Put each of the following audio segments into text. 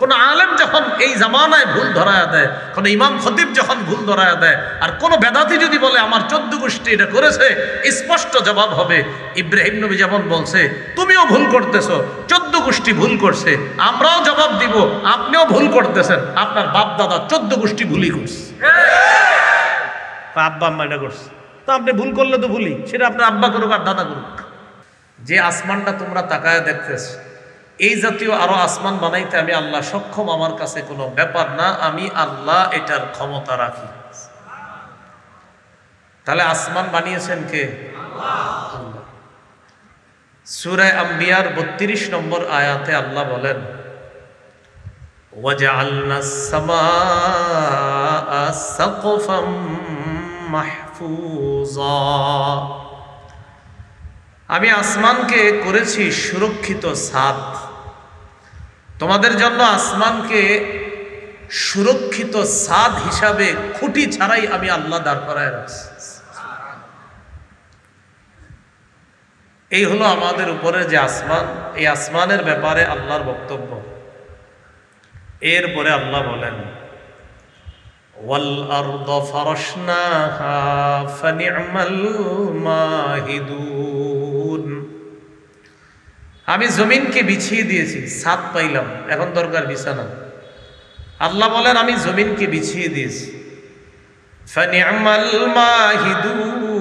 কোন আলেম যখন এই জামানায় ভুল ধরায়া দেয়, কোন ইমাম খতিব যখন ভুল ধরায়া দেয়, আর কোন বেদাতি যদি বলে আমার 14 গোষ্ঠী এটা করেছে, স্পষ্ট জবাব হবে ইব্রাহিম নবী যেমন বলছে তুমিও ভুল করতেছো, 14 গোষ্ঠী ভুল করছে, আমরাও জবাব দিব আপনিও ভুল করতেছেন, আপনার বাপ দাদা 14 গোষ্ঠী ভুলই করছে। আব্বা আম্মা এটা করছে, তো আপনি ভুল করলে তো ভুলই, সেটা আপনার আব্বা করুক আর দাদা করুক। যে আসমানটা তোমরা তাকায় দেখতেছো, এই জাতীয় আরো আসমান বানাইতে আমি আল্লাহ সক্ষম, আমার কাছে কোনো ব্যাপার না, আমি আল্লাহ এটার ক্ষমতা রাখি। তাহলে আসমান বানিয়েছেন কে? আল্লাহ। সূরা আম্বিয়ার 32 নম্বর আয়াতে আল্লাহ বলেন ওয়াজআলনাস সামাআ সাকফাম মাহফুজা, আমি আসমানকে করেছি সুরক্ষিত ছাদ। তোমাদের জন্য আসমানকে সুরক্ষিত ছাদ হিসাবে খুঁটি ছাড়াই আমি আল্লাহ দাঁড় করায় রাখছি। এই হলো আমাদের উপরে যে আসমান, এই আসমানের ব্যাপারে আল্লাহর বক্তব্য। এরপরে আল্লাহ বলেন ওয়াল আরদ ফারাশনাহা ফানি'মাল মাহিদুন, আমি জমিনকে বিছিয়ে দিয়েছি, ছাদ পাইলাম, এখন দরকার বিছানা। আল্লাহ বলেন আমি জমিনকে বিছিয়ে দিয়েছি, ফানি'মাল মাহিদুন,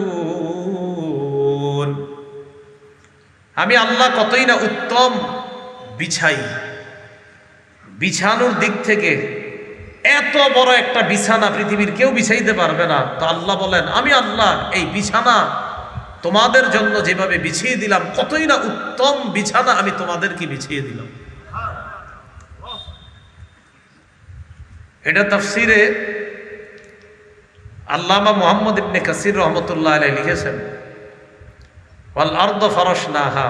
আমি আল্লাহ কতই না উত্তম বিছাই। বিছানোর দিক থেকে এত বড় একটা বিছানা পৃথিবীর কেউ বিছাইতে পারবে না। তো আল্লাহ বলেন আমি আল্লাহ এই বিছানা তোমাদের জন্য যেভাবে বিছিয়ে দিলাম, কতই না উত্তম বিছানা আমি তোমাদেরকে বিছিয়ে দিলাম। এটা তাফসিরে আল্লামা মুহাম্মদ ইবনে কাসির রহমতুল্লাহ আলাইহি লিখেছেন ওয়াল আরদ ফারাশনাহা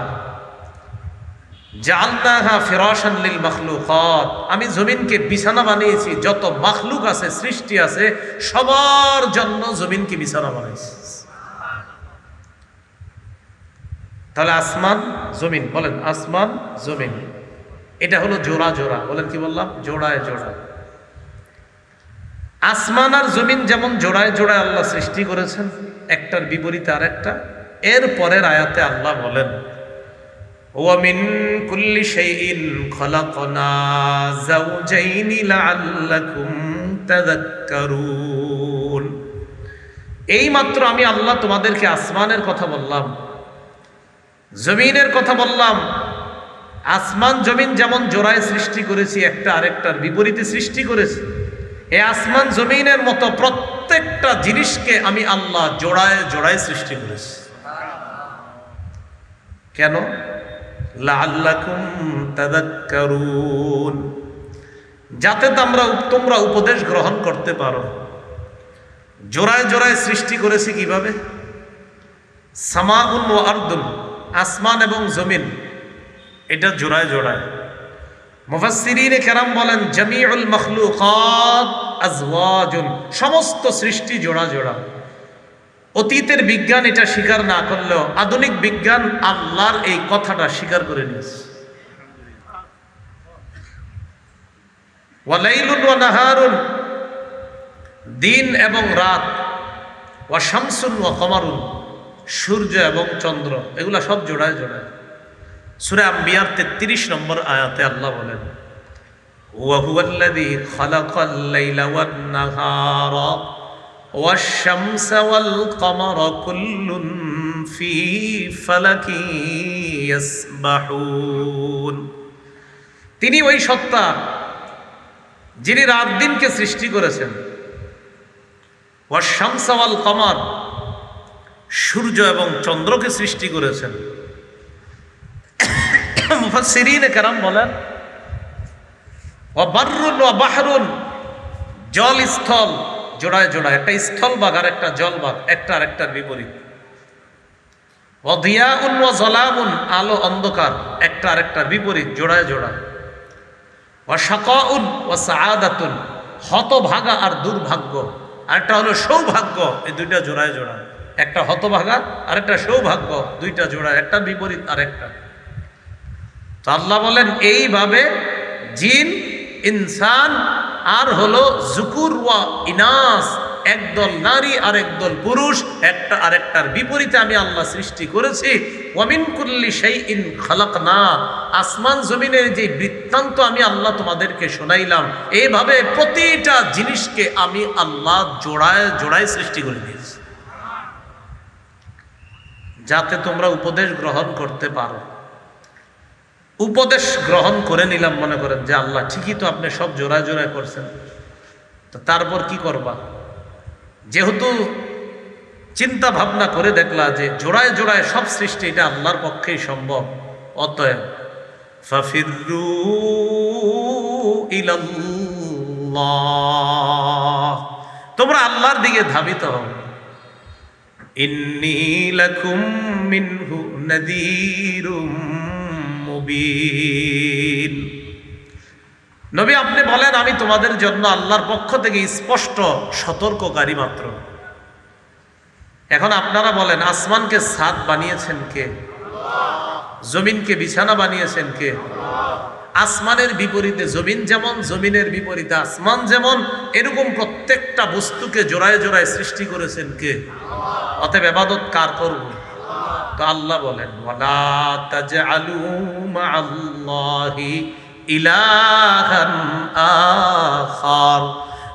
জাআলনাহা ফিরাশান লিল মাখলুকাত, আমি জমিনকে বিছানা বানিয়েছি, যত মাখলুক আছে সৃষ্টি আছে সবার জন্য জমিনকে বিছানা বানাইছি। তাহলে আসমান জমিন, বলেন আসমান জমিন, এটা হলো জোড়া জোড়া, বলেন কি বললাম? জোড়ায় জোড়ায়। আসমান আর জমিন যেমন জোড়ায় জোড়ায় আল্লাহ সৃষ্টি করেছেন, একটার বিপরীতে আরেকটা। এর পরের আয়াতে আল্লাহ বলেন ওয়া মিন কুল্লি শাইইন খালাকনা যাওজাইনি লাআল্লাকুম তাযাক্কারুন, এই মাত্র আমি আল্লাহ তোমাদেরকে আসমানের কথা বললাম, জমিনের কথা বললাম। আসমান জমিন যেমন জোড়ায় সৃষ্টি করেছি, একটা আরেকটার বিপরীতে সৃষ্টি করেছি, এই আসমান জমিনের মতো প্রত্যেকটা জিনিসকে আমি আল্লাহ জোড়ায় জোড়ায় সৃষ্টি করেছি। কেন? লাআল্লাকুম তাযাক্কারুন, যাতে তোমরা উপদেশ গ্রহণ করতে পারো। জোড়ায় জোড়ায় সৃষ্টি করেছি কিভাবে? সামাউন ওয়া আরদুন, আসমান এবং জমিন এটা জোড়ায় জোড়ায়। মুফাসসিরিনে কেরাম বলেন জামিউল মাখলুকাত আজওয়াজুন, সমস্ত সৃষ্টি জোড়া জোড়া। অতীতের বিজ্ঞান এটা স্বীকার না করলেও আধুনিক বিজ্ঞান আল্লাহর এই কথাটা স্বীকার করে নিয়েছে। ওয়া লাইলুন ওয়া নাহারুন, দিন এবং রাত, ওয়া শামসুন ওয়া কমারুন, সূর্য এবং চন্দ্র, এগুলা সব জোড়ায় জোড়ায়। সূরা আম্বিয়ার 33 নম্বর আয়াতে আল্লাহ বলেন ওয়া হুয়াল্লাযী খালাকাল লাইলা ওয়ান নাহারা ওয়াশ শামসা ওয়াল কমারা কুল্লুন ফি ফালাকি ইয়াসবাহুন, তিনি ওই সত্তা যিনি রাত দিনকে সৃষ্টি করেছেন, ওয়াশ শামসা ওয়াল কমার, সূর্য এবং চন্দ্রকে সৃষ্টি করেছেন। মুফাসসিরিনে কেরাম বলেন ওয়া বাররুন ওয়া বাহরুন, জল স্থল জোড়ায় জোড়ায়, একটা স্থল ভাগ আর একটা জল ভাগ, একটা আরেকটার বিপরীত। ওয়া দিয়াউন ওয়া যালামুন, আলো অন্ধকার, একটা আরেকটার বিপরীত, জোড়ায় জোড়ায়। ওয়া শাকাউন ওয়া সাআদাতুন, হতভাগা আর দুর্ভাগ্য, আরেকটা হলো সৌভাগ্য, এই দুইটা জোড়ায় জোড়ায়। একটা হতভাগা আর একটা সৌভাগ্য, দুইটা জোড়ায়, একটা বিপরীত আরেকটা। তো আল্লাহ বলেন এইভাবে জিন ইনসান আর হলো যুকুর ওয়া ইনাস, একদল নারী আর একদল পুরুষ, একটা আরেকটার বিপরীতে আমি আল্লাহ সৃষ্টি করেছি। ওয়া মিন কুল্লি শাইইন খালাকনা, আসমান জমিনের যে বৃত্তান্ত আমি আল্লাহ তোমাদেরকে শোনাইলাম, এইভাবে প্রতিটা জিনিসকে আমি আল্লাহ জোড়ায় জোড়ায় সৃষ্টি করে দিয়েছি, যাতে তোমরা উপদেশ গ্রহণ করতে পারো। উপদেশ গ্রহণ করে নিলাম, মনে করেন যে আল্লাহ ঠিকই তো আপনি সব জোড়ায় জোড়ায় করছেন, তো তারপর কি করবা? যেহেতু চিন্তা ভাবনা করে দেখলা যে জোড়ায় জোড়ায় সব সৃষ্টি এটা আল্লাহর পক্ষেই সম্ভব, অতএব ফাফিরু ইলাল্লাহ, তোমরা আল্লাহর দিকে ধাবিত হও। ইন্নী লাকুম মিনহু নাযীরুম মুবিন। নবী আপনি বলেন আমি তোমাদের জন্য আল্লাহর পক্ষ থেকে স্পষ্ট সতর্ককারী মাত্র। এখন আপনারা বলেন আসমানকে ছাদ বানিয়েছেন কে? জমিনকে বিছানা বানিয়েছেন কে? আসমানের বিপরীতে জমিন যেমন, জমিনের বিপরীতে আসমান যেমন, এরকম প্রত্যেকটা বস্তুকে জোড়ায় জোড়ায় সৃষ্টি করেছেন কে? অতএব ইবাদত কার করব? তো আল্লাহ বলেন ওয়ালা তাজআলু মাআল্লাহি ইলাহান আখার,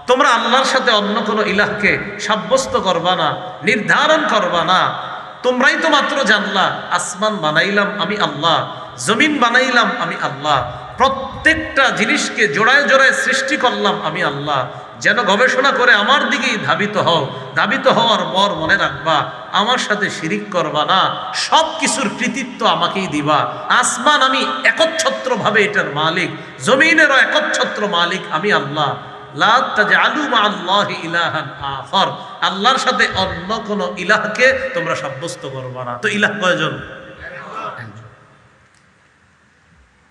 তোমরা আল্লাহর সাথে অন্য কোনো ইলাহকে সাব্যস্ত করবা না, নির্ধারণ করবা না। তোমরাই তো মাত্র জানলা আসমান বানাইলাম আমি আল্লাহ, জমিন বানাইলাম আমি আল্লাহ, প্রত্যেকটা জিনিসকে জোড়ায় জোড়ায় সৃষ্টি করলাম আমি আল্লাহ। যেন গবেষণা করে আমার দিকেই ধাবিত হও, ধাবিত হওয়ার পর মনে রাখবা আমার সাথে শিরিক করবা না, সব কিছুর কৃতিত্ব আমাকেই দিবা। আসমান আমি একচ্ছত্রভাবে এটার মালিক, জমিনেরও একচ্ছত্র মালিক আমি আল্লাহ। লা তাজআলু মাআল্লাহি ইলাহান আখার, আল্লাহর সাথে অন্য কোনো ইলাহকে তোমরা সাব্যস্ত করবা না। তো ইলাহ কয়জন?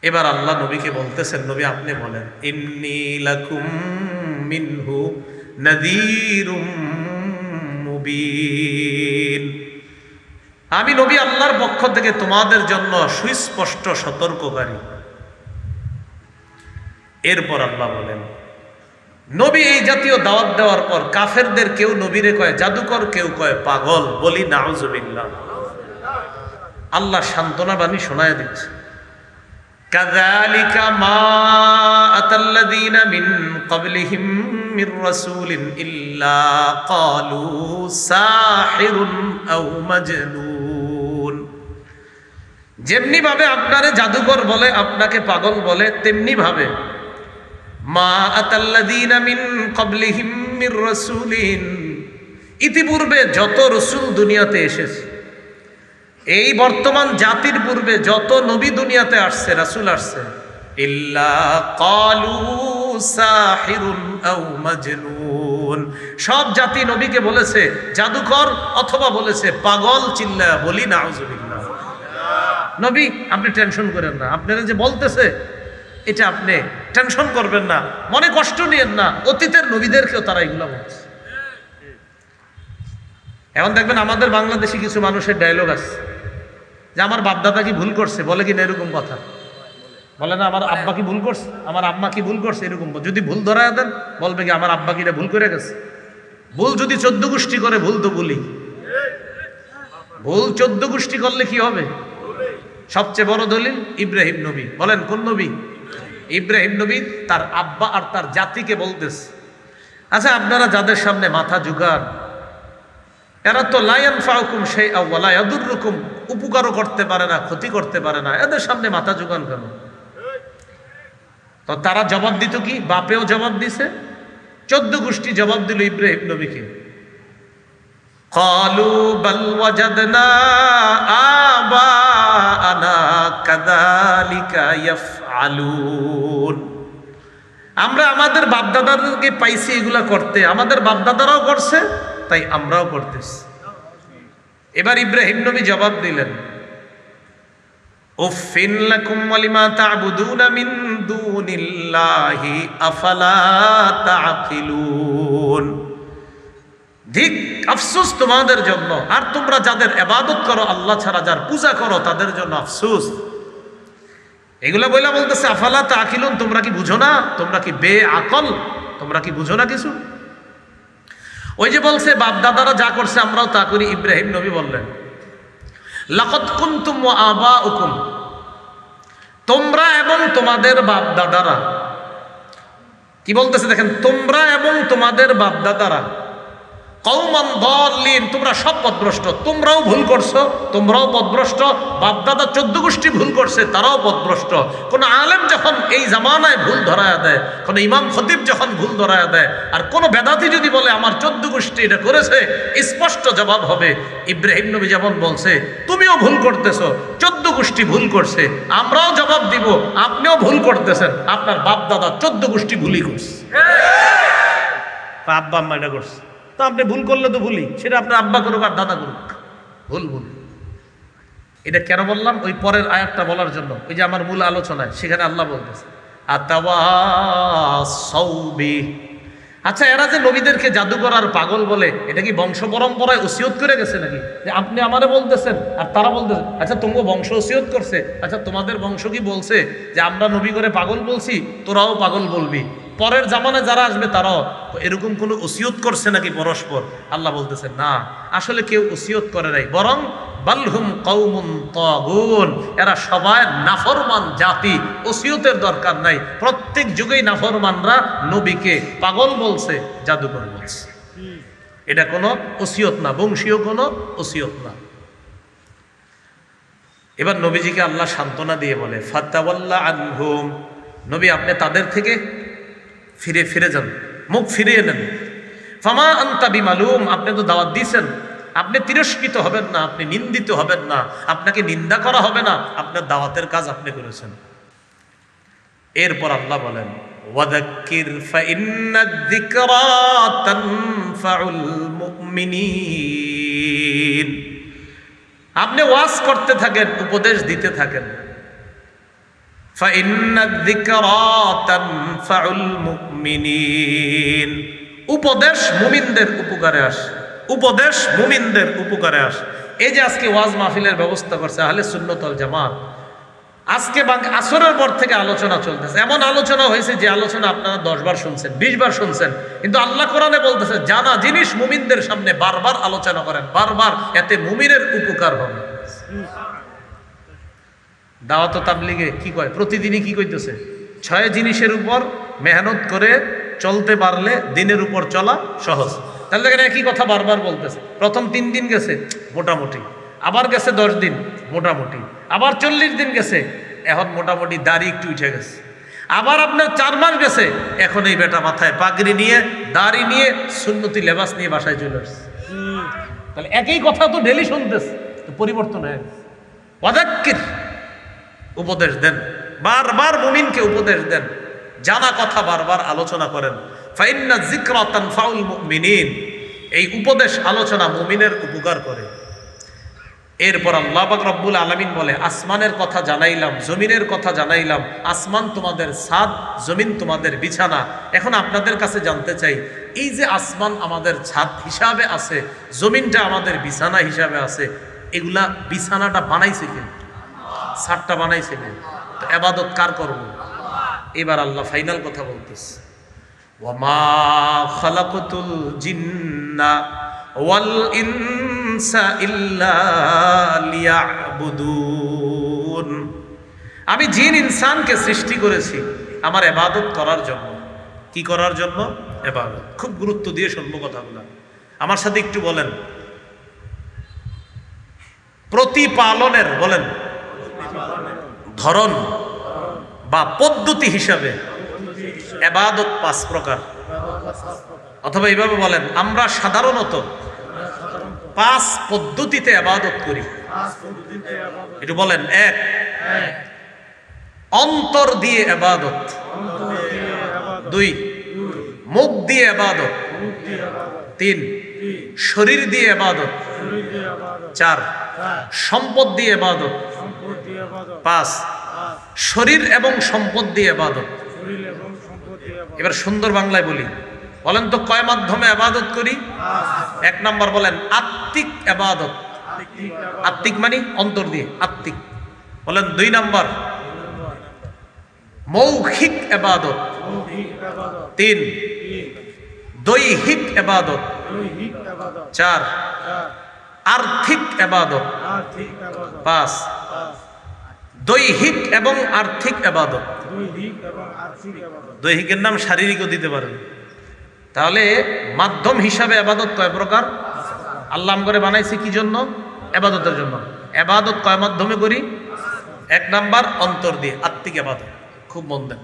এবার আল্লাহ নবীকে বলতেছেন, নবী আপনি বলেন ইন্নী লাকুম মিনহু নাযীরুম মুবিন, আমি নবী আল্লাহর পক্ষ থেকে তোমাদের জন্য সুস্পষ্ট সতর্ককারী। এরপর আল্লাহ বলেন নবী এই জাতীয় দাওয়াত দেওয়ার পর কাফেরদের কেউ নবীরে কয় জাদুকর, কেউ কয় পাগল, বলি নাউজুবিল্লাহ। আল্লাহ সান্ত্বনা বাণী শোনায় দিচ্ছে কাযালিকা মা আতাল্লাযীনা মিন ক্বাবলিহিম মির রাসূলিন ইল্লা ক্বালু সাহিরুন আও মাজনুন, যেমনি ভাবে আপনারে জাদুকর বলে, আপনাকে পাগল বলে, তেমনি ভাবে মা আতাল্লাযীনা মিন ক্বাবলিহিম মির রাসূলিন, ইতিপূর্বে যত রাসূল দুনিয়াতে এসেছে, এই বর্তমান জাতির পূর্বে যত নবী দুনিয়াতে আসছে, রাসূল আসছে, ইল্লা ক্বালু সাহিরুন আও মাজনুন, সব জাতি নবীকে বলেছে জাদুকর অথবা বলেছে পাগল। চিল্লায়া বলি নাউজুবিল্লাহ। নবী আপনি টেনশন করেন না, আপনারা যে বলতেছে এটা আপনি টেনশন করবেন না, মনে কষ্ট নিয়েন না, অতীতের নবীদেরকেও তারা এগুলো বলছে। এখন দেখবেন আমাদের বাংলাদেশি কিছু মানুষের ডায়লগ আছে যে আমার বাপদাদা কি ভুল করছে, বলে কিনা এরকম কথা বলে না, আমার আব্বা কি ভুল করছে, আমার আম্মা কি ভুল করছে, এরকম যদি ভুল ধরায় দেন বলবে কি আমার আব্বা কিটা ভুল করে গেছে। ভুল যদি 14 গোষ্ঠী করে ভুল তো ভুলই, ভুল 14 গোষ্ঠী করলে কি হবে? সবচেয়ে বড় দলিল ইব্রাহিম নবী। বলেন কোন নবী? ইব্রাহিম নবী তার আব্বা আর তার জাতিকে বলতেছে, আচ্ছা আপনারা যাদের সামনে মাথা ঝুঁকান এরা তো লা ইয়ানফাউকুম শাইআ ওয়া লা ইয়াদুররুকুম, উপকারও করতে পারে না, ক্ষতি করতে পারে না, এদের সামনে মাথা ঝুঁকান কেন? তো তারা জবাব দিত কি? বাপেও জবাব দিছে, 14 গোষ্ঠী জবাব দিল ইব্রাহিম নবীকে, ক্বালু বাল ওয়াজাদনা আবাআনা কাযালিকা ইয়াফআলুন, আমরা আমাদের বাপদাদাদেরকে পাইছি এগুলা করতে, আমাদের বাপদাদারাও করছে তাই আমরাও করতেছি। এবার ইব্রাহিম নবী জবাব দিলেন উফিন লাকুম ওয়া লিমা তা'বুদুনা মিন দুনিল্লাহি আফালা তা'কিলুন, ধিক আফসোস তোমাদের জন্য, আর তোমরা যাদের ইবাদত করো আল্লাহ ছাড়া, যার পূজা করো তাদের জন্য আফসোস। এগুলা বইলা বলতেছে আফালা তাকিলুন, তোমরা কি বুঝো না? তোমরা কি বেআকল? তোমরা কি বুঝো না কিছু? ওই যে বলছে বাপ দাদারা যা করছে আমরাও তা করি। ইব্রাহিম নবী বললেন লাকাদ কুনতুম ওয়া আবাউকুম, তোমরা এবং তোমাদের বাপ দাদারা, কি বলতেছে দেখেন, তোমরা এবং তোমাদের বাপ দাদারা কওমান দাল্লিন, তোমরা সব পথভ্রষ্ট। তোমরাও ভুল করছো, তোমরাও পথভ্রষ্ট। বাপ দাদা 14 গোষ্ঠী ভুল করছে, তারাও পথভ্রষ্ট। কোন আলেম যখন এই জামানায় ভুল ধরায়া দেয়, কোন ইমাম খতিব যখন ভুল ধরায়া দেয়, আর কোন বেদাতি যদি বলে আমার 14 গোষ্ঠী এটা করেছে, স্পষ্ট জবাব হবে ইব্রাহিম নবী যেমন বলছে তুমিও ভুল করতেছো, 14 গোষ্ঠী ভুল করছে। আমরাও জবাব দিব আপনিও ভুল করতেছেন, আপনার বাপ দাদা 14 গোষ্ঠী ভুলই করছে। আব্বা আম্মা এটা করছে, তো আপনি ভুল করলে তো ভুলই, সেটা আপনার আব্বা করুক আর দাদা করুক, ভুল ভুল। এটা কেন বললাম? ওই পরের আয়াতটা বলার জন্য। ওই যে আমার মূল আলোচনায় সেখানে আল্লাহ বলতেছে আতাওয়াসাউ বিহি। আচ্ছা, এরা যে নবীদেরকে জাদুকর আর পাগল বলে, এটা কি বংশ পরম্পরায় ওসিয়ত করে গেছে নাকি? যে আপনি আমারে বলতেছেন আর তারা বলতেছে, আচ্ছা তোমাকে বংশ ওসিয়ত করছে, আচ্ছা তোমাদের বংশ কি বলছে যে আমরা নবী করে পাগল বলছি, তোরাও পাগল বলবি? পরের জামানায় যারা আসবে তারাও এরকম কোনো ওসিয়ত করছে নাকি পরস্পর? আল্লাহ বলতেছেন না, আসলে কেউ ওসিয়ত করে নাই, বরং বালহুম কওমুন তাগুন, এরা সবাই নাফরমান জাতি। ওসিয়তের দরকার নাই, প্রত্যেক যুগেই নাফরমানরা নবীকে পাগল বলছে, জাদুকর বলছে। এটা কোনো ওসিয়ত না, বংশীয় কোনো ওসিয়ত না। এবার নবীজিকে আল্লাহ সান্ত্বনা দিয়ে বলে ফাতাওয়াল্লা আনহুম, নবী আপনি তাদের থেকে ফিরে ফিরে যান, মুখ ফিরিয়ে নেন। ফামা আনতা বিমালুম, আপনি তো দাওয়াত দিয়েছেন, আপনি তিরস্কৃত হবেন না, আপনি নিন্দিত হবেন না, আপনাকে নিন্দা করা হবে না, আপনার দাওয়াতের কাজ আপনি করেছেন। এরপর আল্লাহ বলেন ওয়াযাক্কির ফাইন্নাদ যিকরা তানফাউল মুমিনিন, আপনি ওয়াজ করতে থাকেন, উপদেশ দিতে থাকেন। ফাইন্নাদ যিকরা তানফাউল মুমিনিন, উপদেশ মুমিনদের উপকারে আসে, উপদেশ মুমিনদের উপকারে আসে। এই যে আজকে ওয়াজ মাহফিলের ব্যবস্থা করছে আহলে সুন্নাত ওয়াল জামাত, আজকে আসরের পর থেকে আলোচনা চলতেছে। এমন আলোচনা হয়েছে যে আলোচনা আপনারা 10 বার শুনছেন, 20 বার শুনছেন, কিন্তু আল্লাহ কোরআনে বলতেছে জানা জিনিস মুমিনদের সামনে বারবার আলোচনা করেন, বারবার, এতে মুমিনের উপকার হবে। দাওয়াত ও তাবলীগে কি কয়, প্রতিদিনই কি কইতেছে? 6 জিনিসের উপর মেহনত করে চলতে পারলে দিনের উপর চলা সহজ। তাহলে দেখেন একই কথা বারবার বলতেছে। প্রথম 3 দিন গেছে মোটামুটি, আবার গেছে 10 দিন মোটামুটি, আবার 40 দিন গেছে, এখন মোটামুটি দাড়ি একটু উঠে গেছে। আবার আপনার 4 মাস গেছে, এখন এই বেটা মাথায় পাগড়ি নিয়ে, দাড়ি নিয়ে, সুন্নতি লেবাস নিয়ে বাসায় চলে আসছে। তাহলে একই কথা তো ডেলি শুনতেছে, তো পরিবর্তন হয়ে গেছে। ওয়াযাক্কির, উপদেশ দেন, বারবার মুমিনকে উপদেশ দেন, জানা কথা বারবার আলোচনা করেন। ফাইন্না যিকরা তানফাউল মুমিনিন, এই উপদেশ আলোচনা মুমিনের উপকার করে। এরপর আল্লাহ পাক রব্বুল আলামিন বলে আসমানের কথা জানাইলাম, জমিনের কথা জানাইলাম। আসমান তোমাদের ছাদ, জমিন তোমাদের বিছানা। এখন আপনাদের কাছে জানতে চাই, এই যে আসমান আমাদের ছাদ হিসাবে আছে, জমিনটা আমাদের বিছানা হিসাবে আছে, এগুলা বিছানাটা বানাইছে কে? ছাদটা বানাইছে কে? তো ইবাদত কার করব? এবার আল্লাহ ফাইনাল কথা বলতেছে ওয়ামা খালাকতুল জিন্না ওয়াল ইনসা ইল্লা লিয়াবুদুন, আমি জিন ইনসানকে সৃষ্টি করেছি আমার ইবাদত করার জন্য। কি করার জন্য? ইবাদত। খুব গুরুত্ব দিয়ে শুনবো কথাগুলো, আমার সাথে একটু বলেন। প্রতিপালনের বলেন ধরন বা পদ্ধতি হিসাবে ইবাদত 5 প্রকার, অথবা এইভাবে বলেন আমরা সাধারণত 5 পদ্ধতিতে ইবাদত করি। একটু বলেন। 1, অন্তর দিয়ে ইবাদত। 2, মুখ দিয়ে ইবাদত। 3, শরীর দিয়ে ইবাদত। 4, সম্পদ দিয়ে ইবাদত। 5, শরীর এবং সম্পদ দিয়ে ইবাদত। এবার সুন্দর বাংলায় বলি, বলেন তো কয় মাধ্যমে ইবাদত করি? 1 নাম্বার বলেন আত্মিক ইবাদত। আত্মিক মানে অন্তর দিয়ে, আত্মিক। বলেন 2 নাম্বার মৌখিক ইবাদত, তিন দৈহিক ইবাদত, চার আর্থিক ইবাদত, পাঁচ দৈহিক এবং আর্থিক ইবাদত। দৈহিকের নাম শারীরিকও দিতে পারেন। তাহলে মাধ্যম হিসাবে ইবাদত কয় প্রকার? আল্লাহ করে বানাইছে কি জন্য? ইবাদতের জন্য। ইবাদত কয় মাধ্যমে করি? এক নাম্বার অন্তর দিয়ে, আত্মিক ইবাদত। খুব মন দেন,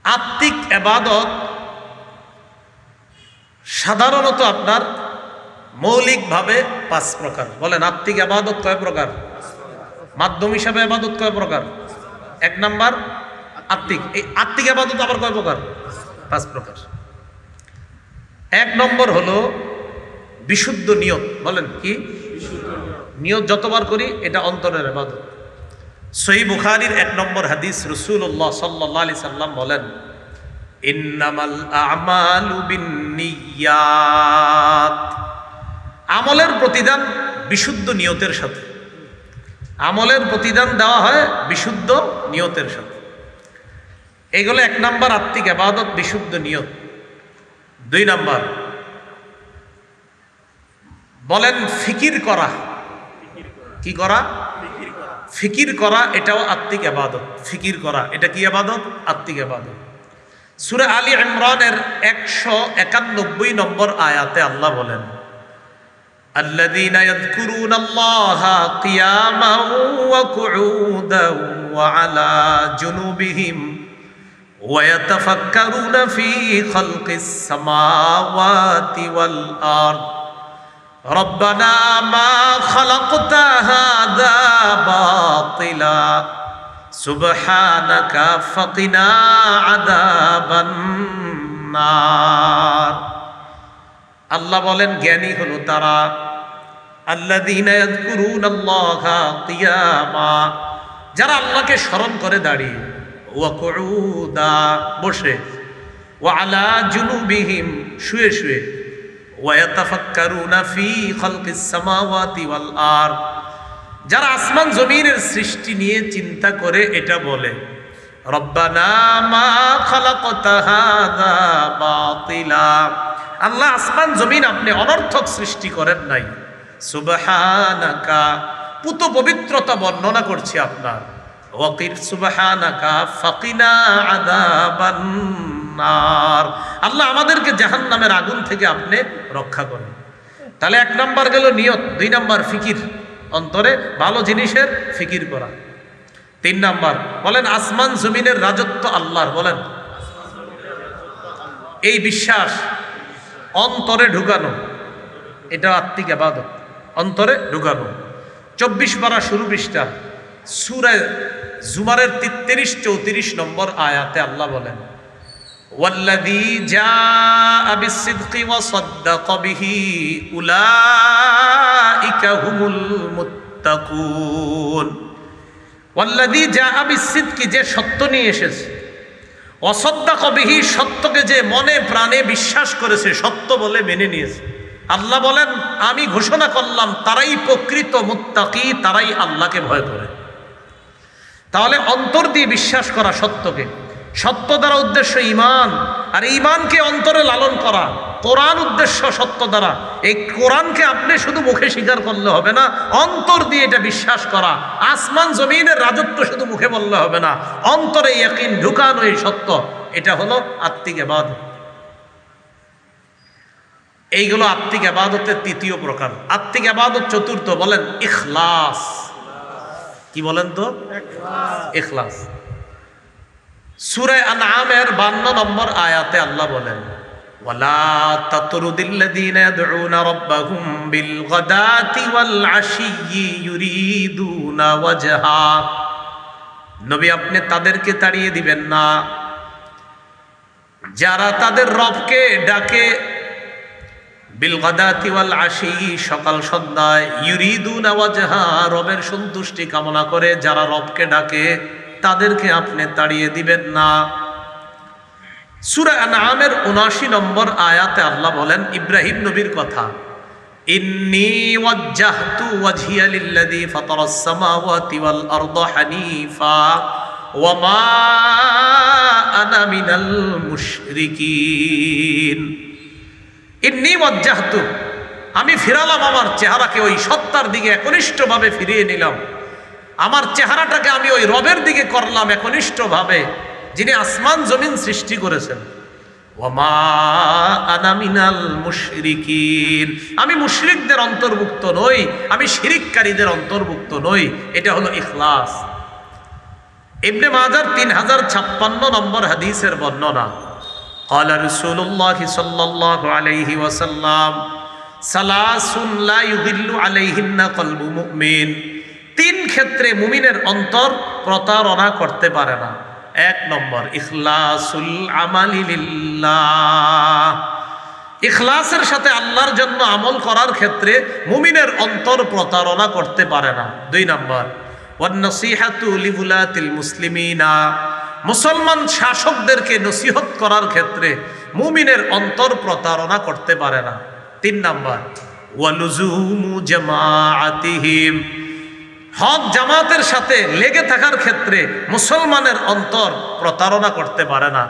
আত্মিক ইবাদত সাধারণত আপনার মৌলিকভাবে পাঁচ প্রকার। বলেন আত্মিক ইবাদত কয় প্রকার? মাধ্যম হিসাবে ইবাদত কয় প্রকার? এক নাম্বার আত্মিক। এই আত্মিক ইবাদত আবার কয় প্রকার? পাঁচ প্রকার। এক নম্বর হলো বিশুদ্ধ নিয়ত। বলেন কি? নিয়ত যতবার করি এটা অন্তরের ইবাদত। সহিহ বুখারীর 1 নম্বর হাদিস, রাসূলুল্লাহ সাল্লাল্লাহু আলাইহি সাল্লাম বলেন, ইন্নামাল আ'মালু বিন্নিয়াত। আমলের প্রতিদান বিশুদ্ধ নিয়তের সাথে। আমলের প্রতিদান দেওয়া হয় বিশুদ্ধ নিয়তের সাথে। এগুলো 1 নম্বর আত্মিক ইবাদত, বিশুদ্ধ নিয়ত। 2 নম্বর বলেন ফিকির করা। কি করা? ফিকির করা, এটাও আত্মিক ইবাদত। ফিকির করা এটা কি ইবাদত? আত্মিক ইবাদত। সূরা আলী ইমরানের 191 নম্বর আয়াতে আল্লাহ বলেন, আল্লাযীনা ইয়াযকুরুনাল্লাহা কিয়ামান ওয়া কুউদান ওয়া আলা জুনুবিহিম ওয়া ইয়াতাফাক্কারুনা ফী খালকিস সামাওয়াতি ওয়াল আরদ রব্বানা মা খালাকতা হাযা বাতিলা সুবহানাকা ফাকিনা আযাবান নার। আল্লাহ বলেন জ্ঞানী হলো তারা, আল্লাযীনা ইয়াযকুরুনাল্লাহা কিয়ামা, যারা আল্লাহকে স্মরণ করে দাঁড়িয়ে, ওয়া কুউদা বসে, ওয়া আলা জুনুবিহিম শুয়ে শুয়ে, ওয়া ইয়াতাফাক্কারুনা ফী খালকিস সামাওয়াতি ওয়াল আরদ, যারা আসমান জমিনের সৃষ্টি নিয়ে চিন্তা করে এটা বলে, রব্বানা মা খালাকতা হাযা বাতিলা, আল্লাহ আসমান জমিন আপনি অনর্থক সৃষ্টি করেন নাই। সুবহানাকা, পুত পবিত্রতা বর্ণনা করছি আপনার। ওয়াকির সুবহানাকা ফাকিনা আযাবান নার, আল্লাহ আমাদেরকে জাহান্নামের আগুন থেকে আপনি রক্ষা করেন। তাহলে 1 নাম্বার গেল নিয়ত, 2 নাম্বার ফিকির, অন্তরে ভালো জিনিসের ফিকির করা। 3 নাম্বার বলেন আসমান জমিনের রাজত্ব আল্লাহর। বলেন এই বিশ্বাস অন্তরে ঢুকানো, এটা আত্মিক ইবাদত, অন্তরে ঢুকানো। 24 পারা শুরু পৃষ্ঠা সূরা জুমারের 33-34 নম্বর আয়াতে আল্লাহ বলেন, ওয়াল্লাযী জাআ বিস-সিদকি ওয়া সাদ্দাকা বিহি উলাইকা হুমুল মুত্তাকুন। ওয়াল্লাযী জাআ বিস-সিদকি, যে সত্য নিয়ে এসেছে, ওয়া সাদ্দাকা বিহি, সত্যকে যে মনে প্রাণে বিশ্বাস করেছে, সত্য বলে মেনে নিয়েছে। আল্লাহ বলেন আমি ঘোষণা করলাম তারাই প্রকৃত মুত্তাকি, তারাই আল্লাহকে ভয় করে। তাহলে অন্তর দিয়ে বিশ্বাস করা সত্যকে, সত্য দ্বারা উদ্দেশ্য ঈমান, আর ঈমানকে অন্তরে লালন করা। কোরআন উদ্দেশ্য সত্য দ্বারা। এই কোরআনকে আপনি শুধু মুখে স্বীকার করলে হবে না, অন্তর দিয়ে এটা বিশ্বাস করা। আসমান জমিনের রাজত্ব শুধু মুখে বললে হবে না, অন্তরে ইয়াকিন ঢুকানো এই সত্য। এটা হলো আত্মিক ইবাদত। এইগুলো আত্মিক ইবাদতের 3য় প্রকার। আত্মিক ইবাদত 4th, বলেন ইখলাস। কি বলেন তো? ইখলাস। সূরা আনআমের 52 নম্বর আয়াতে আল্লাহ বলেন, ওয়ালা তাতরুদিল্লাযীনা ইয়াদউনা রাব্বাহুম বিল গাদাতি ওয়াল আশিয়্যি ইউরিদুনা ওয়াজহা। নবী আপনি তাদেরকে তাড়িয়ে দিবেন না যারা তাদের রবকে ডাকে, বিল গাদাতি ওয়াল আশিয়্যি, সকাল সন্ধ্যায়, ইউরিদুনা ওয়াজহা, রবের সন্তুষ্টি কামনা করে যারা রবকে ডাকে, তাদেরকে আপনি তাড়িয়ে দিবেন না। সূরা আনআমের ৭৯ নম্বর আয়াতে আল্লাহ বলেন ইব্রাহিম নবীর কথা, ইন্নী ওয়াজ্জাহতু ওয়াজহিয়া লিল্লাযী ফাতারাস সামাওয়াতি ওয়াল আরদা হানিফা ওয়া মা আনা মিনাল মুশরিকিন। ইন্নী ওয়াজ্জাহতু, আমি ফিরালাম আমার চেহারাকে ওই সত্তার দিকে, একনিষ্ঠভাবে ফিরিয়ে নিলাম। আমার চেহারাটাকে আমি ওই রবের দিকে করলাম একনিষ্ঠভাবে, যিনি আসমান জমিন সৃষ্টি করেছেন। ওয়া মা আনা মিনাল মুশরিকিন, আমি মুশরিকদের অন্তর্ভুক্ত নই, আমি শিরিককারীদের অন্তর্ভুক্ত নই। এটা হলো ইখলাস। ইবনে মাজার 3056 নম্বর হাদিসের বর্ণনা। قال رسول الله صلى الله عليه وسلم ثلاث لا يغل عليهن قلب مؤمن। তিন ক্ষেত্রে মুমিনের অন্তর প্রতারণা করতে পারে না। এক নম্বর, ইখলাসুল আমালি লিল্লাহ, ইখলাসের সাথে আল্লাহর জন্য আমল করার ক্ষেত্রে মুমিনের অন্তর প্রতারণা করতে পারে না। দুই নম্বর, ওয়ান নসিহাতু লিউলাতিল মুসলিমিনা, মুসলমান শাসকদেরকে নসিহত করার ক্ষেত্রে মুমিনের অন্তর প্রতারণা করতে পারে না। তিন নম্বর, ওয়ালুজুমু জামাআতিহিম, হক জামাতের সাথে লেগে থাকার ক্ষেত্রে মুসলমানের অন্তর প্রতারণা করতে পারে না।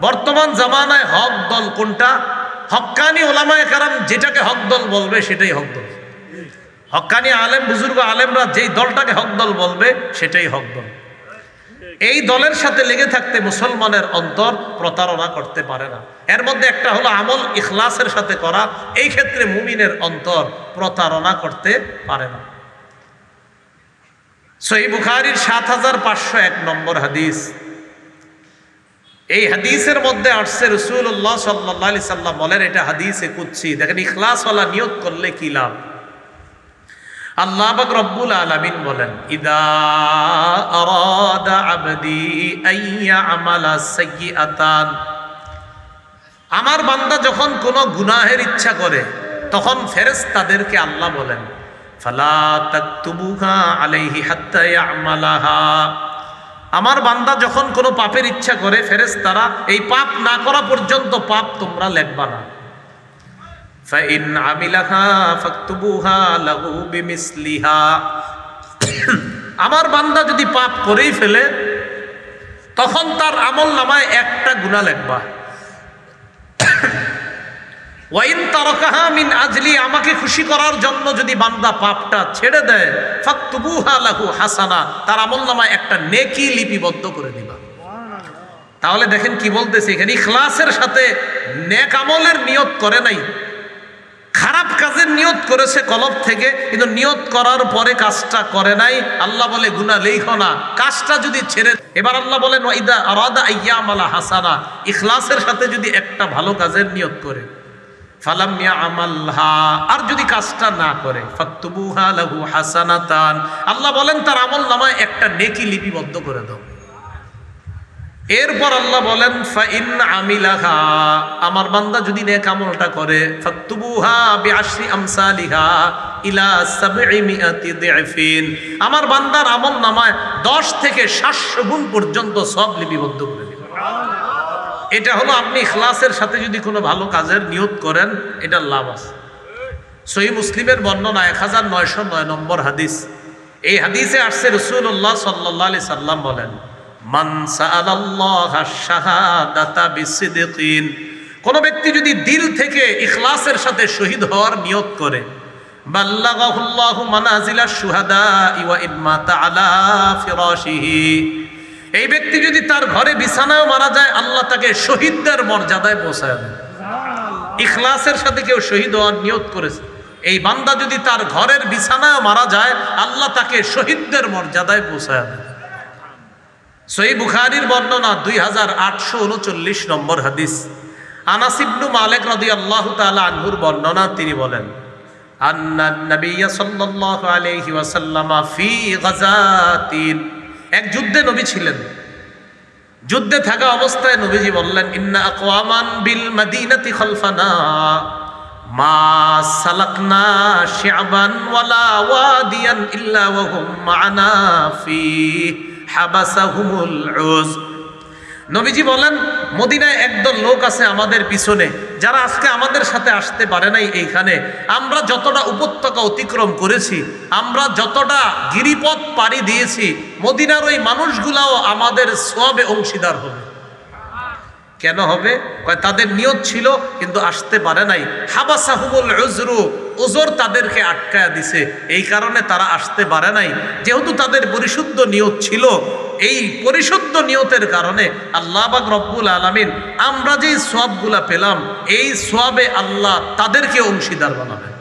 বর্তমান জামানায় হক দল কোনটা? হক্কানি ওলামায়ে কেরাম যেটাকে হক দল বলবে সেটাই হক দল। হক্কানি আলেম বুজুর্গ আলেমরা যেই দলটাকে হক দল বলবে সেটাই হক দল। এই দলের সাথে লেগে থাকতে মুসলমানের অন্তর প্রতারণা করতে পারে না। এর মধ্যে একটা হলো আমল ইখলাসের সাথে করা, এই ক্ষেত্রে মুমিনের অন্তর প্রতারণা করতে পারে না। সহিহ বুখারীর 7501 নম্বর হাদিস। এই হাদিসের মধ্যে আসছে রাসূলুল্লাহ সাল্লাল্লাহু আলাইহি সাল্লাম বলেন, এটা হাদিসে কুদসি। দেখেন ইখলাসওয়ালা নিয়ত করলে কি লাভ। আল্লাহ পাক রব্বুল আলামিন বলেন, ইদা আরাদা আবদি আইয়া আমালা সাইয়্যাতান, আমার বান্দা যখন কোনো গুনাহের ইচ্ছা করে তখন ফেরেশতাদেরকে আল্লাহ বলেন, ফালা তাকতুবুহা আলাইহি হাত্তা ইয়ামালাহা, আমার বান্দা যখন কোনো পাপের ইচ্ছা করে ফেরেশতারা এই পাপ না করা পর্যন্ত পাপ তোমরা লিখবা না। ফাইন আমিলাহা ফাকতুবুহা লাহু বিমিসলিহা, আমার বান্দা যদি পাপ করেই ফেলে তখন তার আমল নামায় একটা গুনাহ লিখবা। ওয়াইন তারাকাহা মিন আজলি, আমাকে খুশি করার জন্য যদি বান্দা পাপটা ছেড়ে দেয়, ফাকতুবুহা লাহু হাসানা, তার আমলনামায় একটা নেকি লিপিবদ্ধ করে দিবা। তাহলে দেখেন কি বলতেছে এখানে, ইখলাসের সাথে নেক আমলের নিয়ত করে নাই, খারাপ কাজের নিয়ত করেছে কলব থেকে, কিন্তু নিয়ত করার পরে কাজটা করে নাই। আল্লাহ বলে গুনাহ লেখো না, কাজটা যদি ছেড়ে, এবার আল্লাহ বলেন ওয়াইদা আরাদা আইয়ামালা হাসানা, ইখলাসের সাথে যদি একটা ভালো কাজের নিয়ত করে, ফালাম ইয়ামালহা, আর যদি কাজটা না করে, ফাকতুবুহা লাহু হাসানাতান, আল্লাহ বলেন তার আমলনামায় একটা নেকি লিপিবদ্ধ করে দাও। এরপর আল্লাহ বলেন ফাইন আমিলাহা, আমার বান্দা যদি নেক আমলটা করে, ফাকতুবুহা বিআশরি আমসালিহা ইলা 700 দিফিন, আমার বান্দার আমলনামায় 10 থেকে 700 গুণ পর্যন্ত সব লিপিবদ্ধ করে দিবেন। এটা হলো আপনি ইখলাসের সাথে যদি কোনো ভালো কাজের নিয়ত করেন, এটার লাভ আছে। সহিহ মুসলিমের বর্ণনা 1909 নম্বর হাদিস। এই হাদিসে আসছে রাসূলুল্লাহ সাল্লাল্লাহু আলাইহি সাল্লাম বলেন, মান সাআলাল্লাহা শাহাদাতা বিসিদকিন, কোন ব্যক্তি যদি দিল থেকে ইখলাসের সাথে শহীদ হওয়ার নিয়ত করে, বাল্লাগাহুল্লাহু মানাজিলাশ শুহাদা ওয়া ইম্মাতা আলা ফিরাশিহি, এই ব্যক্তি যদি তার ঘরে বিছানায় মারা যায়, আল্লাহ তাকে শহীদদের মর্যাদায় পৌঁছায় দেন। ইখলাসের সাথে কেউ শহীদ হওয়ার নিয়ত করেছে, এই বান্দা যদি তার ঘরের বিছানায় মারা যায়, আল্লাহ তাকে শহীদদের মর্যাদায় পৌঁছায় দেন। সহিহ বুখারীর বর্ণনা 2839 নম্বর হাদিস। আনাস ইবনে মালিক রাদিয়াল্লাহু তাআলা আনহুর বর্ণনা, তিনি বলেন, আন্না নবিয়্য সাল্লাল্লাহু আলাইহি ওয়াসাল্লাম ফি গাযাতিন, এক যুদ্ধে নবী ছিলেন। যুদ্ধে থাকা অবস্থায় নবীজি বললেন, ইন্না আকওয়ামান বিল মাদিনাতি খালফানা মা সালাকনা শি'বান ওয়ালা ওয়াদিয়ান ইল্লা ওয়া হুম মা'না ফি হাবাসাহুমুল উজ। নবীজি বলেন, মদিনায় একদল লোক আছে আমাদের পিছনে, যারা আজকে আমাদের সাথে আসতে পারে নাই এইখানে। আমরা যতটা উপত্যকা অতিক্রম করেছি, আমরা যতটা গিরিপথ পাড়ি দিয়েছি, মদিনার ওই মানুষগুলাও আমাদের সওয়াবে অংশীদার হবে। কেন হবে? কয় তাদের নিয়ত ছিল কিন্তু আসতে পারে নাই। হাবাসাহুমুল উযরু, উযর তাদেরকে আটকায়া দিছে, এই কারণে তারা আসতে পারে নাই। যেহেতু তাদের পরিশুদ্ধ নিয়ত ছিল, এই পরিশুদ্ধ নিয়তের কারণে আল্লাহ পাক রব্বুল আলামিন আমরা যেই সওয়াবগুলা পেলাম, এই সওয়াবে আল্লাহ তাদেরকে অংশীদার বানাবেন।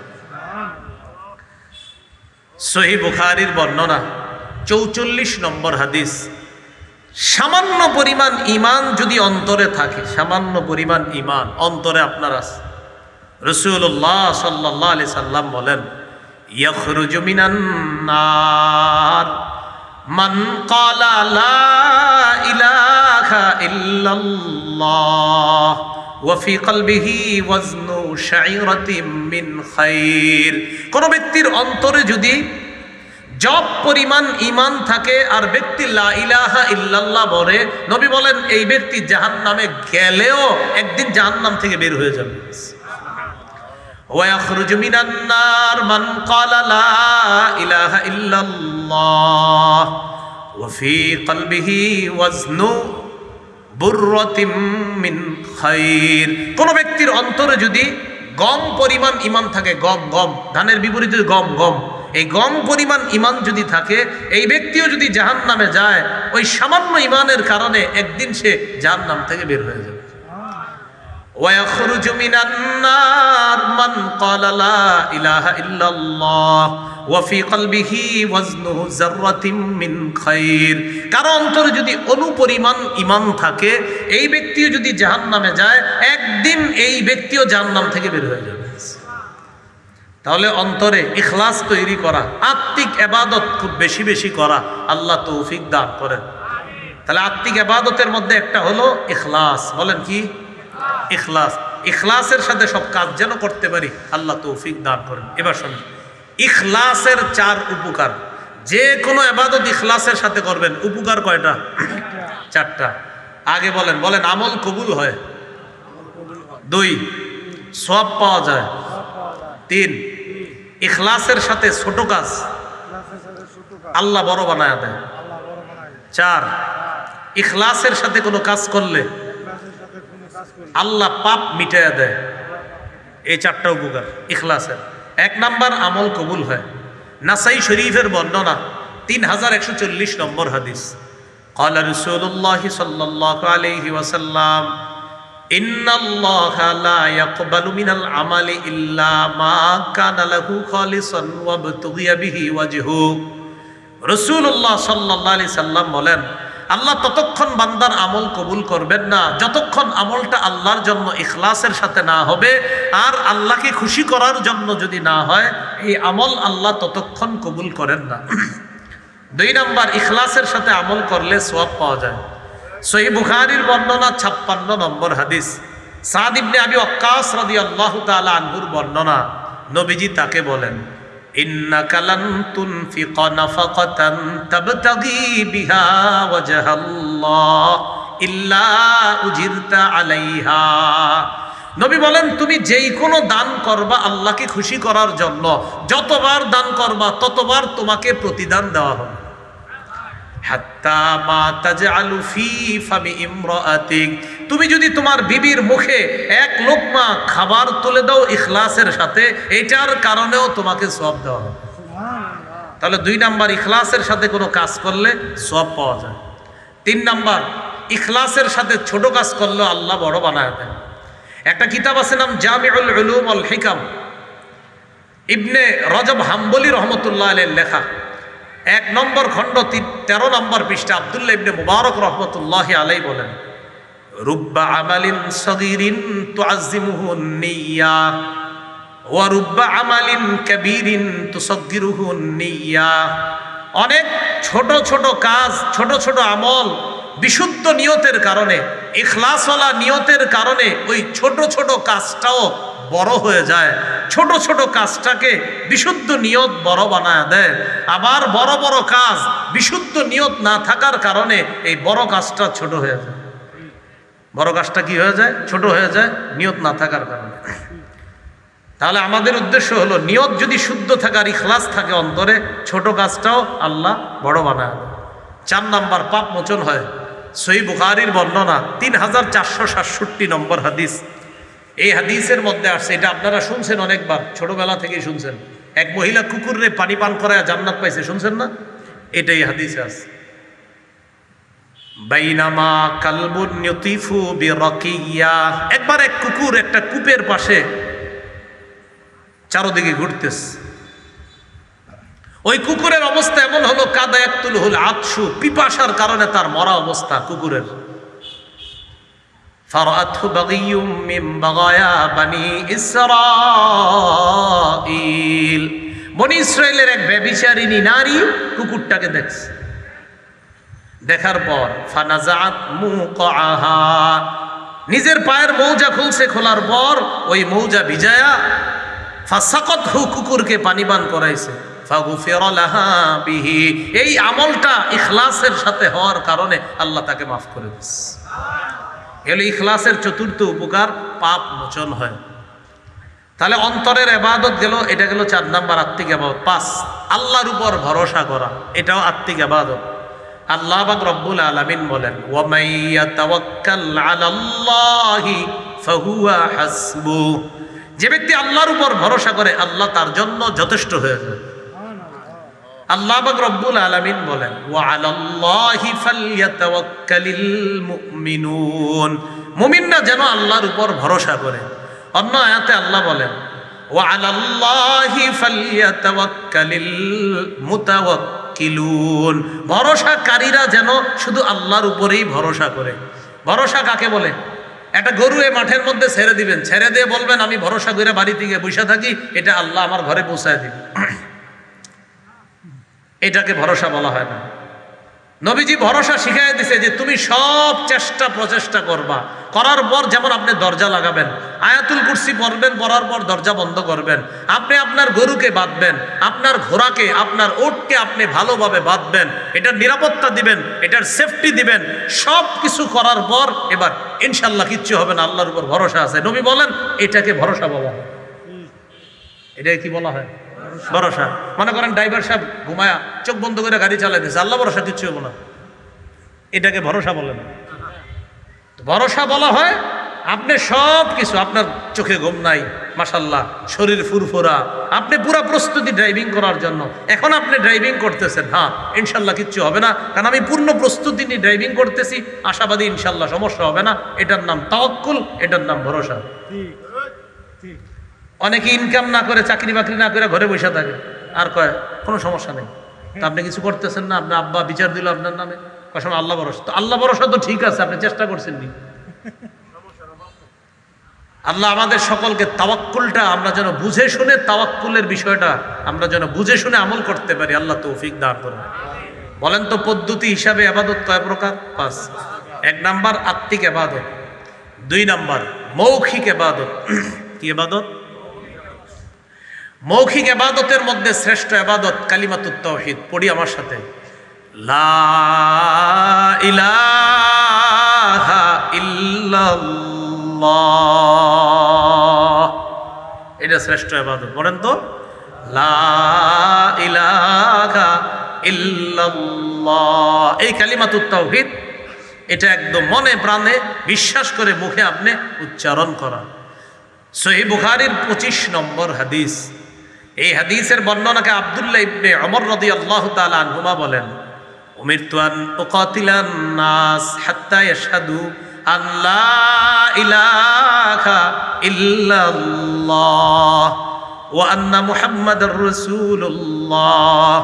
সহিহ বুখারীর বর্ণনা 44 নম্বর হাদিস। সামান্য পরিমাণ ঈমান যদি অন্তরে থাকে, সামান্য পরিমাণ ঈমান অন্তরে আপনার আছে, রাসূলুল্লাহ সাল্লাল্লাহু আলাইহি সাল্লাম বলেন, ইয়াখরুজু মিনান নার মান ক্বালা লা ইলাহা ইল্লাল্লাহ ওয়া ফি কলবিহি ওয়াজনু শাইরাতিন মিন খায়র। কোন ব্যক্তির অন্তরে যদি জব পরিমাণ ঈমান থাকে আর ব্যক্তি লা ইলাহা ইল্লাল্লাহ বলে, নবী বলেন এই ব্যক্তি জাহান্নামে গেলেও একদিন জাহান্নাম থেকে বের হয়ে যাবে। ওয়া ইয়াখরুজু মিনান নার মান ক্বালা লা ইলাহা ইল্লাল্লাহ ওয়া ফি কলবিহি ওয়াজনু বুররাতিন মিন খায়র। কোন ব্যক্তির অন্তরে যদি গম পরিমাণ ঈমান থাকে, গম গম ধানের বিপরীতে গম গম, এই গম পরিমাণ ঈমান যদি থাকে, এই ব্যক্তিও যদি জাহান্নামে যায়, ওই সামান্য ঈমানের কারণে একদিন সে জাহান্নাম থেকে বের হয়ে যাবে। ওয়া ইয়াখরুজু মিনান নার মান ক্বালা লা ইলাহা ইল্লাল্লাহ ওয়া ফি কলবিহি ওয়াজনুহু যাররাতিন মিন খায়র। কারো অন্তরে যদি অনুপরিমাণ ঈমান থাকে, এই ব্যক্তিও যদি জাহান্নামে যায়, একদিন এই ব্যক্তিও জাহান্নাম থেকে বের হয়ে যাবে। তাহলে অন্তরে ইখলাস তৈরি করা, আত্মিক ইবাদত খুব বেশি বেশি করা, আল্লাহ তৌফিক দান করেন। তাহলে আত্মিক ইবাদতের মধ্যে একটা হলো ইখলাস। বলেন কি? ইখলাস। ইখলাসের সাথে সব কাজ যেন করতে পারি, আল্লাহ তৌফিক দান করেন। এবার শুনুন, ইখলাসের 4 উপকার। যে কোনো ইবাদত ইখলাসের সাথে করবেন, উপকার কয়টা? 4টা। আগে বলেন, বলেন আমল কবুল হয়। 2, সওয়াব পাওয়া যায়। 3, ইখলাসের সাথে ছোট কাজ আল্লাহ বড় বানায় দেয়। 4, ইখলাসের সাথে কোনো কাজ করলে আল্লাহ পাপ মিটাইয়া দেয়। এই 4টা উপকার ইখলাসের। 1 নাম্বার, আমল কবুল হয়। নাসাই শরীফের বর্ণনা 3140 নম্বর হাদিস। قال رسول الله صلى الله عليه وسلم ইন্নাল্লাহা লা ইয়াকবালু মিনাল আমালি ইল্লা মা কানা লাহু খালিসান ওয়া বুতগিয়া বিহি ওয়াজহু। রাসূলুল্লাহ সাল্লাল্লাহু আলাইহি সাল্লাম বলেন, আল্লাহ ততক্ষণ বান্দার আমল কবুল করবেন না যতক্ষণ আমলটা আল্লাহর জন্য ইখলাসের সাথে না হবে। আর আল্লাহকে খুশি করার জন্য যদি না হয়, এই আমল আল্লাহ ততক্ষণ কবুল করেন না। 2 নাম্বার, ইখলাসের সাথে আমল করলে সওয়াব পাওয়া যায়। সহিহ বুখারীর বর্ণনা 56 নম্বর হাদিস। সাদ ইবনে আবি ওয়াক্কাস রাদিয়াল্লাহু তাআলা আনহুর বর্ণনা, নবীজি তাকে বলেন, ইন্নাকা লান তুনফিকা নাফাকাতান তাবতাগি বিহা ওয়াজহাল্লাহ ইল্লা উজিরতা আলাইহা। নবী বলেন, তুমি যেই কোনো দান করবা আল্লাহকে খুশি করার জন্য, যতবার দান করবা ততবার তোমাকে প্রতিদান দেওয়া হবে। হাত্তা মা তাজআলু ফি ফামি ইমরাআতিক, তুমি যদি তোমার বিবির মুখে 1 লোকমা খাবার তুলে দাও ইখলাসের সাথে, এটার কারণেও তোমাকে সওয়াব দেওয়া হবে। তাহলে 2 নাম্বার, ইখলাসের সাথে কোনো কাজ করলে সওয়াব পাওয়া যায়। 3 নাম্বার, ইখলাসের সাথে ছোট কাজ করলে আল্লাহ বড় বানায় দেন। একটা কিতাব আছে নাম জামিউল উলুম ওয়াল হিকাম, ইবনে রজব হাম্বলি রহমতুল্লাহ আলাইহির লেখা। 1 নম্বর খণ্ড 13 নম্বর পৃষ্ঠা আব্দুল্লাহ ইবনে মুবারক রহমতুল্লাহি আলাইহি বলেন, রুব্বা আমালিন সগীরিন তুআজ্জিমুহু নিয়্যা ওয়া রুব্বা আমালিন কাবীরিন তুসাগগিরুহু নিয়্যা। অনেক ছোট ছোট কাজ, ছোট ছোট আমল বিশুদ্ধ নিয়তের কারণে, ইখলাসওয়ালা নিয়তের কারণে ওই ছোট ছোট কাজটাও বড় হয়ে যায়। ছোট ছোট কাজটাকে বিশুদ্ধ নিয়ত বড় বানায় দেয়। আবার বড় বড় কাজ বিশুদ্ধ নিয়ত না থাকার কারণে এই বড় কাজটা ছোট হয়ে যায়। বড় কাজটা কি হয়ে যায়? ছোট হয়ে যায় নিয়ত না থাকার কারণে। তাহলে আমাদের উদ্দেশ্য হলো নিয়ত যদি শুদ্ধ থাকে আর ইখলাস থাকে অন্তরে, ছোট কাজটাও আল্লাহ বড় বানায়। 4 নাম্বার পাপ মোচন হয়। সহিহ বুখারীর বর্ণনা 3467 নম্বর হাদিস। এই হাদিসের মধ্যে আসছে, এটা আপনারা শুনছেন অনেকবার, ছোটবেলা থেকেই শুনছেন। এক মহিলা কুকুরে পানি পান করায় জান্নাত পাইছে, শুনছেন না? এটাই হাদিসে আছে। বাইনামা কালবুন ইউতিফু বিরাকিয়া, একবার এক কুকুর একটা কূপের পাশে চারদিকে ঘুরতেছে। ওই কুকুরের অবস্থা এমন হলো, কাদা ইয়াকতুলহুল আতশু, পিপাসার কারণে তার মরা অবস্থা কুকুরের। ফারাআতহু বাগিয়ুম মিন বাগায়া বানি ইসরাঈল, বনি ইসরাইলের এক ব্যভিচারিণী নারী কুকুরটাকে দেখছে। দেখার পর ফানাজাআত মুকাআহা, নিজের পায়ের মৌজা খুলছে, খোলার পর ওই মৌজা ভিজায়া ফাসাকাতহু, কুকুরকে পানি পান করাইছে। ফাগুফিরা লাহা বিহি, এই আমলটা ইখলাসের সাথে হওয়ার কারণে আল্লাহ তাকে মাফ করে দিয়েছে। এলো ইখলাসের চতুর্থ উপকার, পাপ মোচন হয়। তাহলে অন্তরের ইবাদত গেল, এটা গেল 4 নাম্বার আত্মিক ইবাদত। 5 আল্লাহর উপর ভরসা করা, এটাও আত্মিক ইবাদত। আল্লাহ পাক রব্বুল আলামিন বলেন, ওয়া মাইয়াতাওয়াক্কাল আলাল্লাহি ফাহুয়া হাসবু, যে ব্যক্তি আল্লাহর উপর ভরসা করে আল্লাহ তার জন্য যথেষ্ট হয়ে যায়। আল্লাহ পাক রব্বুল আলামিন বলেন, ওয়া আলাল্লাহি ফালইয়াতাওয়াক্কালিল মুমিনুন, মুমিনরা যেন আল্লাহর উপর ভরসা করে। অন্য আয়াতে আল্লাহ বলেন, ওয়া আলাল্লাহি ফালইয়াতাওয়াক্কালিল মুতাওয়াক্কিলুন, ভরসাকারীরা যেন শুধু আল্লাহর উপরেই ভরসা করে। ভরসা কাকে বলে? একটা গরু এ মাঠের মধ্যে ছেড়ে দিবেন, ছেড়ে দিয়ে বলবেন আমি ভরসা করে বাড়িতে গিয়ে বসে থাকি, এটা আল্লাহ আমার ঘরে পৌঁছায় দিবে, এটাকে ভরসা বলা হয় না। নবীজি ভরসা শিখাই দিছে যে তুমি সব চেষ্টা প্রচেষ্টা করবা, করার পর যেমন আপনি দরজা লাগাবেন, আয়াতুল কুরসি পড়বেন, পড়ার পর দরজা বন্ধ করবেন, আপনি আপনার গরুকে বাঁধবেন, আপনার ঘোড়াকে, আপনার ওটকে আপনি ভালোভাবে বাঁধবেন, এটার নিরাপত্তা দিবেন, এটার সেফটি দিবেন, সব কিছু করার পর এবার ইনশাল্লাহ কিচ্ছু হবে না, আল্লাহর উপর ভরসা আছে। নবী বলেন এটাকে ভরসা বলা হয়। এটাকে কি বলা হয়? ভরসা। মনে করেন ড্রাইভার সাহেব ঘুমায়া চোখ বন্ধ করে গাড়ি চালাইতেছে, আল্লাহ ভরসা কিচ্ছু হবো না, এটাকে ভরসা বলে না। ভরসা বলা হয় আপনি সব কিছু, আপনার চোখে ঘুম নাই, মাশাল্লাহ শরীর ফুরফুরা, আপনি পুরো প্রস্তুতি ড্রাইভিং করার জন্য, এখন আপনি ড্রাইভিং করতেছেন, হ্যাঁ ইনশাল্লাহ কিচ্ছু হবে না, কারণ আমি পূর্ণ প্রস্তুতি নিয়ে ড্রাইভিং করতেছি, আশাবাদী ইনশাল্লাহ সমস্যা হবে না। এটার নাম তাওয়াক্কুল, এটার নাম ভরসা। অনেকে ইনকাম না করে, চাকরি বাকরি না করে ঘরে বসে থাকে, আর কয় কোনো সমস্যা নেই, তা আপনি কিছু করতেছেন না, আপনার আব্বা বিচার দিল আপনার নামে, কখন আল্লাহ ভরসা। তো আল্লাহ ভরসা তো ঠিক আছে, আপনি চেষ্টা করছেন নি। আল্লাহ আমাদের সকলকে তাওয়াক্কুলটা আমরা যেন বুঝে শুনে, তাওয়াক্কুলের বিষয়টা আমরা যেন বুঝে শুনে আমল করতে পারি, আল্লাহ তৌফিক দান করুন। বলেন তো পদ্ধতি হিসাবে ইবাদত কয় প্রকার? 5। 1 নাম্বার আত্মিক ইবাদত, 2 নাম্বার মৌখিক ইবাদত। কি ইবাদত? মৌখিক ইবাদতের মধ্যে শ্রেষ্ঠ ইবাদত কালিমাতুত তাওহীদ। পড়ি আমার সাথে, লা ইলাহা ইল্লাল্লাহ, এটা শ্রেষ্ঠ ইবাদত। বলেন তো, লা ইলাহা ইল্লাল্লাহ, এই কালিমাতুত তাওহীদ, এটা একদম মনে প্রাণে বিশ্বাস করে মুখে আপনি উচ্চারণ করা। সহিহ বুখারীর 25 নম্বর হাদিস। এই হাদিসের বর্ণনাকে আব্দুল্লাহ ইবনে ওমর রাদিয়াল্লাহু তাআলা আনহুমা বলেন, উমিরতু আন উকাতিলান নাস হাত্তা ইয়াশহাদু আন লা ইলাহা ইল্লাল্লাহ ওয়া আন্না মুহাম্মাদার রাসূলুল্লাহ।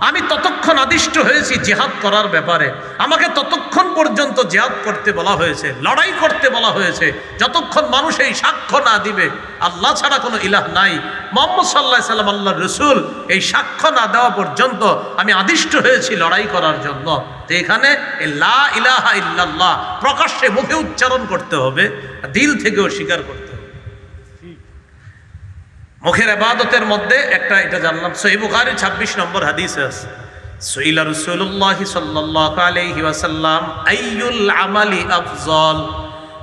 আমি ততক্ষণ আদিষ্ট হয়েছি জিহাদ করার ব্যাপারে, আমাকে ততক্ষণ পর্যন্ত জিহাদ করতে বলা হয়েছে, লড়াই করতে বলা হয়েছে, যতক্ষণ মানুষ এই সাক্ষ্য না দিবে আল্লাহ ছাড়া কোনো ইলাহ নাই, মুহাম্মদ সাল্লাল্লাহু আলাইহি সাল্লাম আল্লাহর রাসূল, এই সাক্ষ্য না দেওয়া পর্যন্ত আমি আদিষ্ট হয়েছি লড়াই করার জন্য। তো এখানে লা ইলাহা ইল্লাল্লাহ প্রকাশ্যে মুখে উচ্চারণ করতে হবে, দিল থেকেও স্বীকার করতে হবে। মুখের ইবাদতের মধ্যে একটা এটা জানলাম, সহিহ বুখারী 26 নম্বর হাদিসে আছে, সুইলা রাসূলুল্লাহ সাল্লাল্লাহু আলাইহি ওয়াসাল্লাম আইয়ুল আমালি আফজল,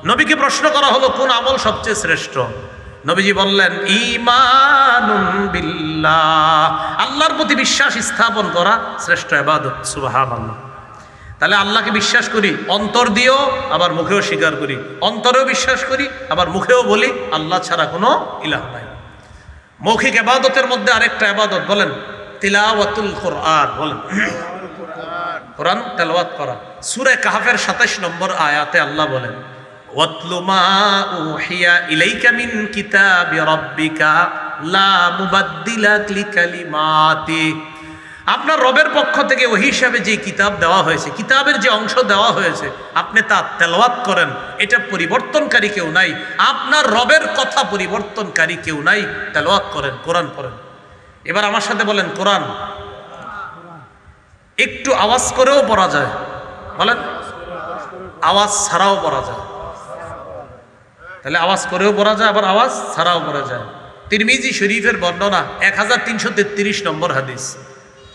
নবীকে প্রশ্ন করা হলো কোন আমল সবচেয়ে শ্রেষ্ঠ? নবীজি বললেন ঈমানুন বিল্লাহ, আল্লাহর প্রতি বিশ্বাস স্থাপন করা শ্রেষ্ঠ ইবাদত। সুবহানাল্লাহ। তাহলে আল্লাহকে বিশ্বাস করি অন্তর দিয়েও, আবার মুখেও স্বীকার করি, অন্তরেও বিশ্বাস করি আবার মুখেও বলি আল্লাহ ছাড়া কোনো ইলাহ নাই। মৌখিক ইবাদতের মধ্যে আরেকটা ইবাদত বলেন তিলাওয়াতুল কোরআন। বলেন কোরআন তেলাওয়াত করা। সূরা কাহফের ২৭ নম্বর আয়াতে আল্লাহ বলেন ওয়াতলু মা উহিয়া ইলাইকা মিন কিতাবি রাব্বিকা লা মুবাদদিলা লিকালিমাতি। আপনার রবের পক্ষ থেকে ওহী হিসাবে যে কিতাব দেওয়া হয়েছে, কিতাবের যে অংশ দেওয়া হয়েছে, আপনি তা তেলাওয়াত করেন। এটা পরিবর্তনকারী কেউ নাই, আপনার রবের কথা পরিবর্তনকারী কেউ নাই। তেলাওয়াত করেন, কোরআন পড়েন। এবার আমার সাথে বলেন কোরআন একটু আওয়াজ করেও পড়া যায়। বলেন আওয়াজ ছাড়াও পড়া যায়। তাহলে আওয়াজ করেও পড়া যায়, আবার আওয়াজ ছাড়াও পড়া যায়। তিরমিজি শরীফের বর্ণনা 1333 নম্বর হাদিস।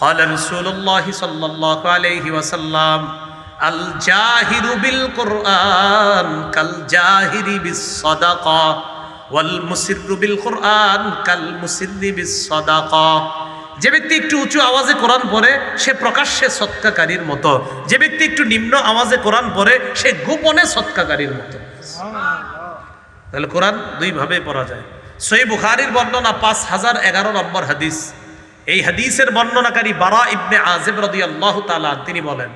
قال رسول الله صلى الله عليه وسلم الجاهر بالقرآن كالجاهر بالصدقة والمسر بالقرآن كالمسر بالصدقة। যে ব্যক্তি একটু উঁচু আওয়াজে কোরআন পড়ে সে প্রকাশ্যে সৎকাকারীর মতো, যে ব্যক্তি একটু নিম্ন আওয়াজে কোরআন পড়ে সে গোপনে সৎকাকারীর মতো। তাহলে কোরআন দুই ভাবে পড়া যায়। সহিহ বুখারীর বর্ণনা 5011 নম্বর হাদিস। এই হাদিসের বর্ণনাকারী বারা ইবনে আযিব রাদিয়াল্লাহু তাআলা তিনি বলেন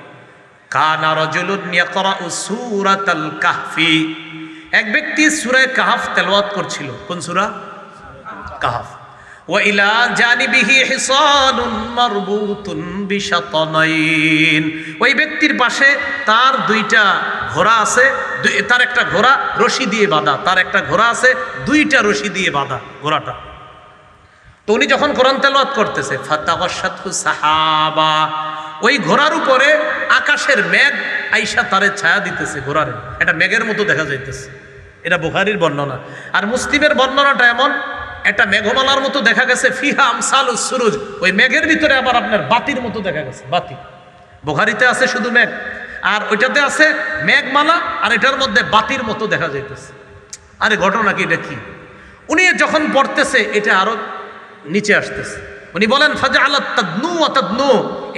কানা রাজুলুন ইয়াকরাউ সূরাতাল কাহফি। এক ব্যক্তি সূরা কাহফ তেলাওয়াত করছিল। কোন সূরা? কাহফ। ওয়া ইলা জানিবিহি হিসানুন মারবুতুন বিশাতানাইন। ওই ব্যক্তির পাশে তার দুইটা ঘোড়া আছে, তার একটা ঘোড়া রশি দিয়ে বাঁধা, তার একটা ঘোড়া আছে দুইটা রশি দিয়ে বাঁধা ঘোড়াটা। তো উনি যখন কোরআন তেলাওয়াত করতেছে ফাতাগাশাতহু সাহাবা, ওই ঘোড়ার উপরে আকাশের মেঘ আইসা তারে ছায়া দিতেছে। ঘোড়ারে এটা মেঘের মতো দেখা যাইতেছে। এটা বুখারীর বর্ণনা। আর মুসলিমের বর্ণনাটা এমন, এটা মেঘমালার মতো দেখা গেছে ফিহা আমসালুস সুরুজ, ওই মেঘের ভিতরে আবার আপনার বাতির মতো দেখা গেছে। বাতি বুখারীতে আছে শুধু মেঘ, আর ওইটাতে আছে মেঘমালা, আর এটার মধ্যে বাতির মতো দেখা যাইতেছে। আরে ঘটনা কি, এটা কি? উনি যখন পড়তেছে এটা আরো নিচে আসতেছে। উনি বলেন ফাজআলাত তাদনু ওয়া তাদনু,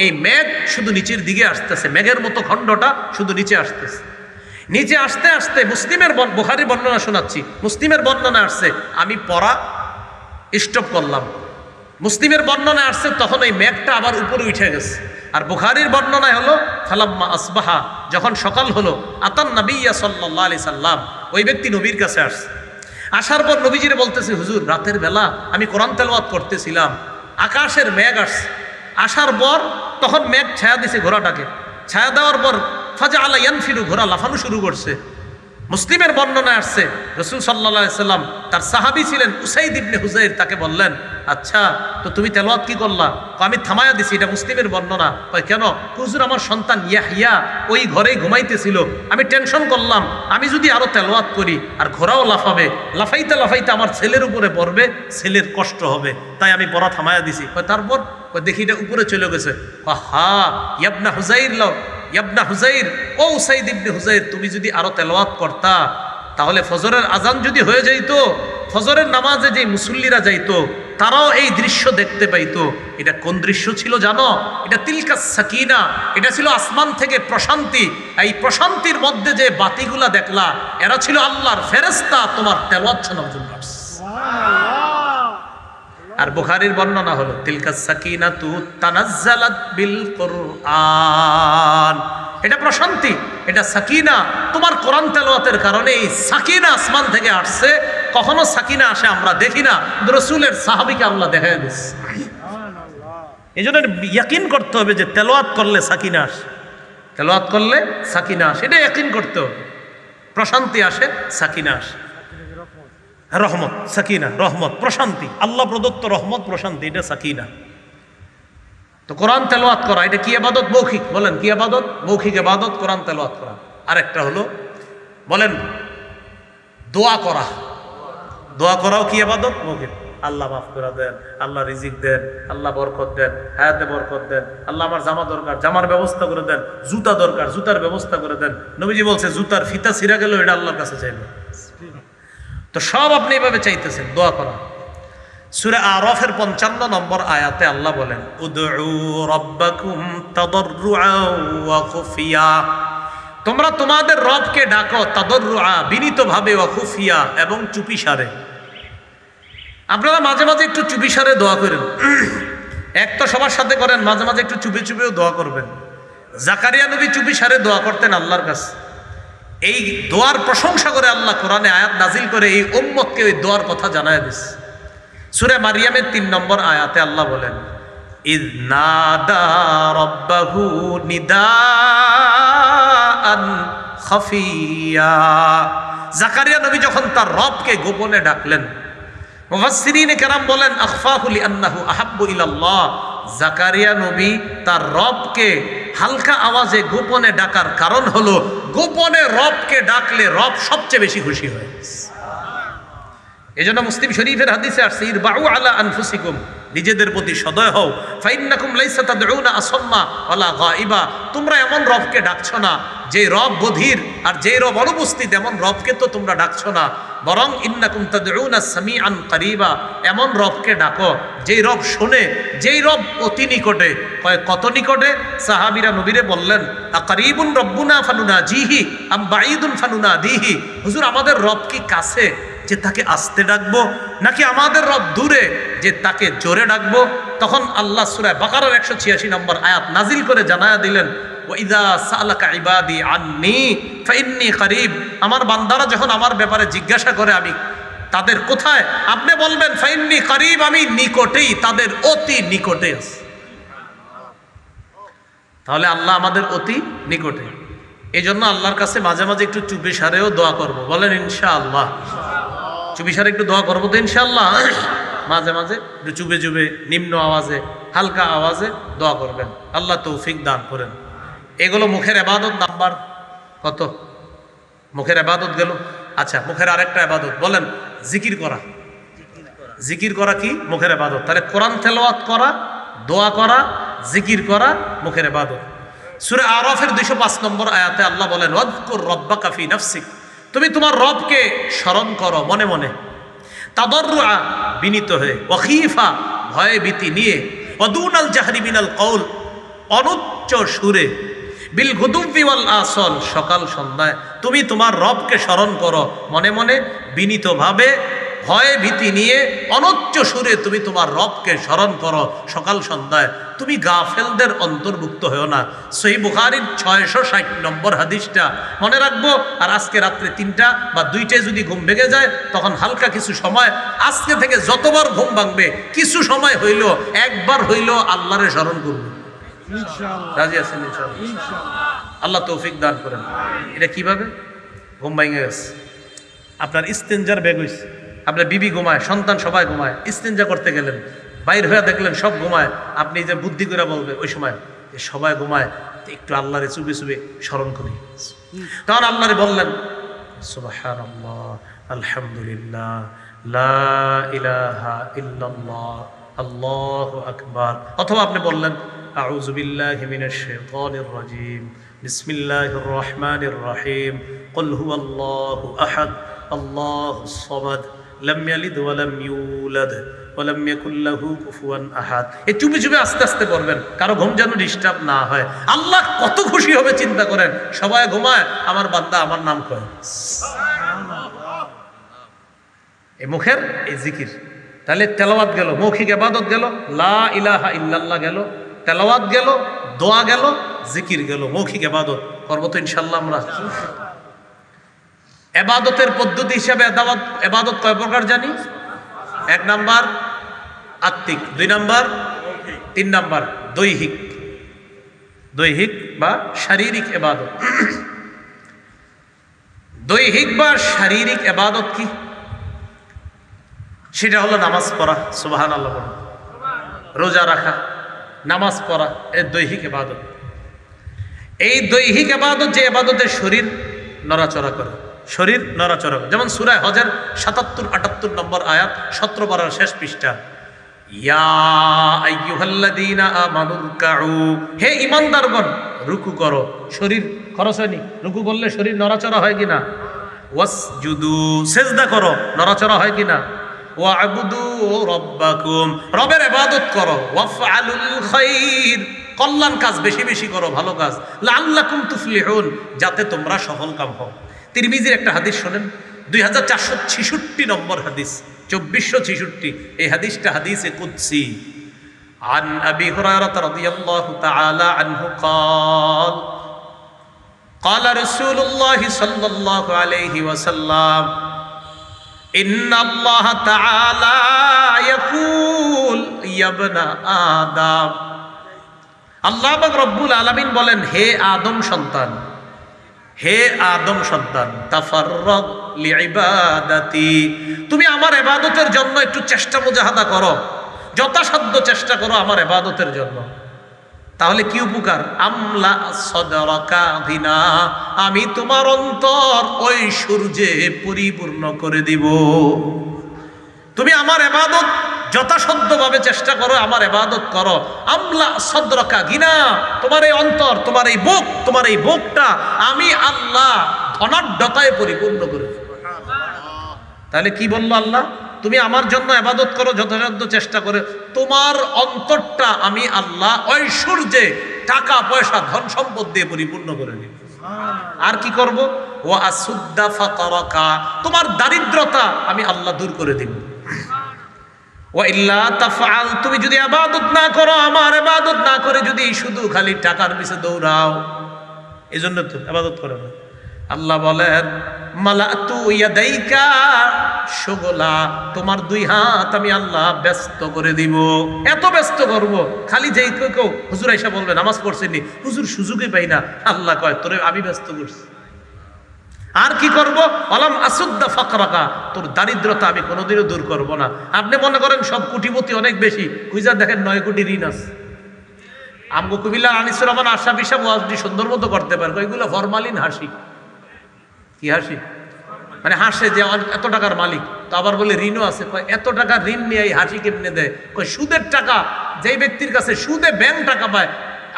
এই মেঘ শুধু নিচের দিকে আসতেছে, মেঘের মতো খণ্ডটা শুধু নিচে আসতেছে। নিচে আসতে আসতে মুসলিমের বুখারীর বর্ণনা শোনাচ্ছি, মুসলিমের বর্ণনা আসছে আমি পড়া স্টপ করলাম। মুসলিমের বর্ণনা আসছে তখন ওই মেঘটা আবার উপরে উঠে গেছে। আর বুখারীর বর্ণনায় হলো ফালাম্মা আসবাহা, যখন সকাল হলো আতান নবিয়্যা সাল্লাল্লাহু আলাইহি সাল্লাম, ওই ব্যক্তি নবীর কাছে আসছে। আসার পর নবীজিরে বলতেছে হুজুর রাতের বেলা আমি কোরআন তেলাওয়াত করতেছিলাম, আকাশের মেঘ আসছে। আসার পর তখন মেঘ ছায়া দিছে ঘোড়াটাকে, ছায়া দেওয়ার পর ফাজআলা ইয়ানফিরু, ঘোড়া লাফানো শুরু করছে। মুসলিমের বর্ণনায় আসছে রাসূল সাল্লাল্লাহু আলাইহি সাল্লাম, তার সাহাবী ছিলেন উসাইদ ইবনে হুযাইর, তাকে বললেন আচ্ছা তো তুমি তেলাওয়াত কি করলা? আমি থামায়া দিছি। এটা মুসলিমের বর্ণনা। কয় কেন? হুজুর আমার সন্তান ইয়াহইয়া ওই ঘরেই ঘুমাইতেছিল, আমি টেনশন করলাম আমি যদি আরো তেলাওয়াত করি আর ঘোড়াও লাফাবে, লাফাইতে লাফাইতে আমার ছেলের উপরে পড়বে, ছেলের কষ্ট হবে, তাই আমি পড়া থামায়া দিছি। তারপর দেখি এটা উপরে চলে গেছে। হা ইয়াবনা হুযাইর লাও ইয়াবনা হুযাইর, ও উসাইদ ইবনে হুযাইর, তুমি যদি আরো তেলাওয়াত করতা তাহলে ফজরের আজান যদি হয়ে যাইতো, ফজরের নামাজে যে মুসল্লিরা যাইতো তারাও এই দৃশ্য দেখতে পাইতো। এটা কোন দৃশ্য ছিল জানো? এটা তিলকাস সাকিনা, এটা ছিল আসমান থেকে প্রশান্তি। এই প্রশান্তির মধ্যে যে বাতিগুলা দেখলা এরা ছিল আল্লাহর ফেরেশতা, তোমার তেলাওয়াত শোনার জন্য আসছে। আর বুখারীর বর্ণনা হলো তিলকাস সাকিনাতু তানাজ্জালাত বিল কুরআন, এটা প্রশান্তি, এটা সাকিনা, তোমার কোরআন তেলাওয়াতের কারণে এই সাকিনা আসমান থেকে আসছে। কখনো সাকিনা আসে আমরা দেখি না, রাসূলের সাহাবীকে আল্লাহ দেখায় দিচ্ছে। এই জন্য ইয়াকিন করতে হবে যে তেলাওয়াত করলে সাকিনা আসে, তেলাওয়াত করলে সাকিনা আসে, এটা ইয়াকিন করতে হবে। প্রশান্তি আসে, সাকিনা আসে, রহমত, সাকিনা, রহমত, প্রশান্তি, আল্লাহ প্রদত্ত রহমত, প্রশান্তি, এটা সাকিনা। তো কোরআন তেলাওয়াত করা এটা কি ইবাদত? মৌখিক। বলেন কি ইবাদত? মৌখিক ইবাদত কোরআন তেলাওয়াত করা। আরেকটা হলো বলেন দোয়া করা। দোয়া করাও কি ইবাদত? মৌখিক। আল্লাহ মাফ করে দেন, আল্লাহ রিজিক দেন, আল্লাহ বরকত দেন, হায়াতে বরকত দেন, আল্লাহ আমার জামা দরকার, জামার ব্যবস্থা করে দেন, জুতা দরকার, জুতার ব্যবস্থা করে দেন। নবীজি বলছে জুতার ফিতা ছিঁড়া গেল এটা আল্লাহর কাছে চাইবে। তো সব আপনি এভাবে চাইতেছেন, দোয়া করা। সূরা আরাফের 55 নম্বর আয়াতে আল্লাহ বলেন, উদউ রাব্বাকুম তাদাররুআন ওয়া খুফিয়া, তোমরা তোমাদের রবকে ডাকো তাদাররুআ, বিনীতভাবে, ওয়া খুফিয়া, এবং চুপিসারে। আপনারা মাঝে মাঝে একটু চুপিসারে দোয়া করেন, এক তো সবার সাথে করেন, মাঝে মাঝে একটু চুপি চুপিও দোয়া করবেন। জাকারিয়া নবী চুপিসারে দোয়া করতেন আল্লাহর কাছে। এই দোয়ার প্রশংসা করে আল্লাহ কোরআনে আয়াত নাজিল করে এই উম্মতকে ওই দোয়ার কথা জানায় দিস। সূরা মারিয়ামের 3 নম্বর আয়াতে আল্লাহ বলেন, ইয নাদা রাব্বাহু নিদাআন খাফিয়া, জাকারিয়া নবী যখন তার রবকে গোপনে ডাকলেন, মুফাসসিরিনে কেরাম বলেন আখফাহু লিআন্নাহু আহাব্বু ইলাল্লাহ, জাকারিয়া নবী তার রবকে হালকা আওয়াজে গোপনে ডাকার কারণ হলো গোপনে রবকে ডাকলে রব সবচেয়ে বেশি খুশি হয়। এজন্য মুসলিম শরীফের হাদিসে আসছে, ইরবাউ আলা আনফুসিকুম, নিজেদের প্রতি সদয় হও, ফাইন্নাকুম লাইসা তাদউনা আসাম্মা ওয়ালা গায়িবা, তোমরা এমন রবকে ডাকছো না যে রব বধির আর যে রব অনুপস্থিত, এমন রবকে তো তোমরা ডাকছো না, বরং ইন্নাকুম তাদউনা সামিআন করিবা, এমন রবকে ডাকো যেই রব শোনে, যেই রব অতি নিকটে। কয় কত নিকটে? সাহাবীরা নবীরে বললেন, আকারিবুন রব্বুনা ফানুনাজিহি আম বাঈদুন ফানুনাদিহি, হুজুর আমাদের রব কি কাছে যে তাকে আস্তে ডাকবো, নাকি আমাদের রব দূরে যে তাকে জোরে ডাকবো? তখন আল্লাহ সূরা বাকারার 186 নম্বর আয়াত নাজিল করে জানায়া দিলেন, ওয়াইদা সালাকা ইবাদি আন্নী ফাইন্নী করিব, আমার বান্দারা যখন আমার ব্যাপারে জিজ্ঞাসা করে আমি তাদের কোথায়, আপনি বলবেন ফাইন্নী করিব, আমি নিকটেই, তাদের অতি নিকটে আছি। তাহলে আল্লাহ আমাদের অতি নিকটে। এই জন্য আল্লাহর কাছে মাঝে মাঝে একটু চুপি সারেও দোয়া করব, বলেন ইনশাআল্লাহ। চুপি সারে একটু দোয়া করবো তো ইনশাআল্লাহ। মাঝে মাঝে একটু চুপে চুপে নিম্ন আওয়াজে হালকা আওয়াজে দোয়া করবেন, আল্লাহ তৌফিক দান করেন। এগুলো মুখের ইবাদত। নাম্বার কত? মুখের ইবাদত গেল। আচ্ছা, মুখের আরেকটা ইবাদত বলেন, জিকির করা। জিকির করা কি? মুখের ইবাদত। তাহলে কোরআন তেলাওয়াত করা, দোয়া করা, জিকির করা মুখের ইবাদত। সূরা আরাফের 205 নম্বর আয়াতে আল্লাহ বলেন, ওয়াযকুর রাব্বাকা ফি নাফসিক, তুমি তোমার রবকে স্মরণ করো মনে মনে, তাদাররুআ বিনীত হয়ে, ওয়া খীফা ভয় ভীতি নিয়ে, ওয়া দুনাল জাহরি মিনাল কওল অনুচ্চ সুরে, বিল গুদুব্বি ওয়াল আসল সকাল সন্ধ্যায় তুমি তোমার রবকে স্মরণ করো মনে মনে, বিনীতভাবে, ভয় ভীতি নিয়ে, অনুচ্চ সুরে তুমি তোমার রবকে স্মরণ করো সকাল সন্ধ্যায়। তুমি গাফেলদের অন্তর্ভুক্ত হও না। সহিহ বুখারীর 660 নম্বর হাদিসটা মনে রাখবো। আর আজকে রাত্রে 3টা বা 2টায় যদি ঘুম ভেঙে যায়, তখন হালকা কিছু সময়, আজকে থেকে যতবার ঘুম ভাঙবে কিছু সময় হইল, একবার হইল আল্লাহরে স্মরণ করবে। রাজি আছেন ইনশাআল্লাহ? আল্লাহ তৌফিক দান করেন। এটা কিভাবে? ঘুম ভেঙে গেছে, আপনার ইস্তেঞ্জার ব্যাগ হইছে, আপনার বিবি ঘুমায়, সন্তান সবাই ঘুমায়, ইস্তেঞ্জা করতে গেলেন, বাইর হয়ে দেখলেন সব ঘুমায়, আপনি যে বুদ্ধি করে বলবে ওই সময় সবাই ঘুমায়, একটু আল্লাহরে চুপে চুপে স্মরণ করি। তখন আল্লাহরে বললেন সুবহানাল্লাহ, আলহামদুলিল্লাহ, লা ইলাহা ইল্লাল্লাহ, আল্লাহু আকবার। অথবা আপনি বললেন আউযু বিল্লাহি মিনাশ শাইতানির রাজীম, বিসমিল্লাহির রহমানির রহিম, কুল হুয়াল্লাহু আহাদ, আল্লাহুস সামাদ, লাম ইয়ালিদ ওয়া লাম ইউলাদ ওয়া লাম ইয়াকুল লাহু কুফুয়ান আহাদ। এই চুপি চুপি আস্তে আস্তে পড়বেন, কারো ঘুম যেন ডিস্টার্ব না হয়। আল্লাহ কত খুশি হবে চিন্তা করেন, সবাই ঘুমায়, আমার বান্দা আমার নাম কয়। এই মুখের এই জিকির। তাহলে তেলাওয়াত গেল, মৌখিক ইবাদত গেল, লা ইলাহা ইল্লাল্লাহ গেল, তেলাওয়াত গেল, দোয়া গেল, জিকির গেল, মৌখিক ইবাদত করব তো ইনশাআল্লাহ আমরা। ইবাদতের পদ্ধতি হিসাবে ইবাদত কয় প্রকার জানি? 1 নাম্বার আত্মিক, 2 নাম্বার, 3 নাম্বার দৈহিক। দৈহিক বা শারীরিক ইবাদত। দৈহিক বা শারীরিক ইবাদত কি? সেটা হলো নামাজ পড়া, সুবহানাল্লাহ বলুন, রোজা রাখা, নামাজ পড়া, এই দৈহিক ইবাদত। এই দৈহিক ইবাদত যে ইবাদতের শরীর নড়াচড়া করে, শরীর নড়াচড়া করো। যেমন সূরা হজের ৭৭-৭৮ নম্বর আয়াত, ১৭ পারার শেষ পৃষ্ঠা, ইয়া আইয়ুহাল্লাযীনা আমানু রুকউ, হে ঈমানদারগণ রুকু করো। শরীর খরচ হয়নি, রুকু করলে শরীর নড়াচড়া হয় কিনা? ওয়াসজুদু, সিজদা করো, নড়াচড়া হয় কিনা? ওয়া'বুদু রাব্বাকুম, রবের ইবাদত করো। ওয়াফআলুল খায়র, কল্যাণ কাজ বেশি বেশি করো, ভালো কাজ। লাআল্লাকুম তুফলিহুন, যাতে তোমরা সফল কাম হও। তিরমিজির একটা হাদিস শোনেন, 2466 নম্বর হাদিস, 2466, এই হাদিসটা হাদিসে কুদসি। আন আবি হুরায়রা রাদিয়াল্লাহু তাআলা আনহু قال قال رسول الله صلى الله عليه وسلم إن الله تعالى يقول يا ابن آدم, আল্লাহ পাক রব্বুল আলামিন বলেন, হে আদম সন্তান, হে আদম সন্তান, তাফাররাগ লিইবাদাতি, তুমি আমার ইবাদতের জন্য একটু চেষ্টা মুজাহাদা করো, যথাসাধ্য চেষ্টা করো আমার ইবাদতের জন্য। তাহলে কি উপকার? আমলা সদরাকা গিনা, আমি তোমার অন্তর ঐশ্বর্যে পরিপূর্ণ করে দিব। তুমি আমার ইবাদত যথাসাধ্যভাবে চেষ্টা করো, আমার ইবাদত করো। আমলা সদরাকা গিনা, তোমার এই অন্তর, তোমার এই বুক, তোমার এই বুকটা আমি আল্লাহ ধনাঢ্যতায় পরিপূর্ণ করে দেব। তাহলে কি বললো আল্লাহ? তুমি আমার জন্য ইবাদত করো, যথাসাধ্য চেষ্টা করে, তোমার অন্তরটা আমি আল্লাহ ঐশ্বর্যে, টাকা পয়সা, ধন সম্পদ দিয়ে পরিপূর্ণ করে নিব। আর কি করব? ওয়া আসুদ্দা ফাকারাকা, তোমার দারিদ্রতা আমি আল্লাহ দূর করে দিব। ওয়া ইল্লা তাফআল, তুমি যদি ইবাদত না করো, আমার ইবাদত না করে যদি শুধু খালি টাকার পিছে দৌড়াও, এজন্য তো ইবাদত করো না। আল্লাহ বলেন, মালাতু ইয়াদাইকা শুগলা, তোমার দুই হাত আমি আল্লাহ ব্যস্ত করে দিব। এত ব্যস্ত করব, খালি যেই কেউ হুজুর আইসা বলবে নামাজ পড়ছেনি, হুজুর সুযোগই পাই না, আল্লাহ কয় তোরে আমি ব্যস্ত করছি। আর কি করব? আলাম আসুদ্দা ফাকরাকা, তোর দারিদ্রতা আমি কোনোদিনও দূর করব না। আপনি মনে করেন সব কোটিপতি অনেক বেশি, খুঁজা দেখেন 9 কোটি ঋণ আছে। আমগো কুমিল্লা আনিসুর রহমান আশরাফ হিসাব ওয়াজটি সুন্দর মতো করতে পারবো, এগুলো ফরমালিন হাসি। কি হাসি? মানে হাসে যে এত টাকার মালিক, তো আবার বলে ঋণও আছে। কয় এত টাকা ঋণ নিয়ে এই হাসি কেমনে দেয়? কয় সুদের টাকা, যেই ব্যক্তির কাছে সুদে ব্যাংক টাকা পায়।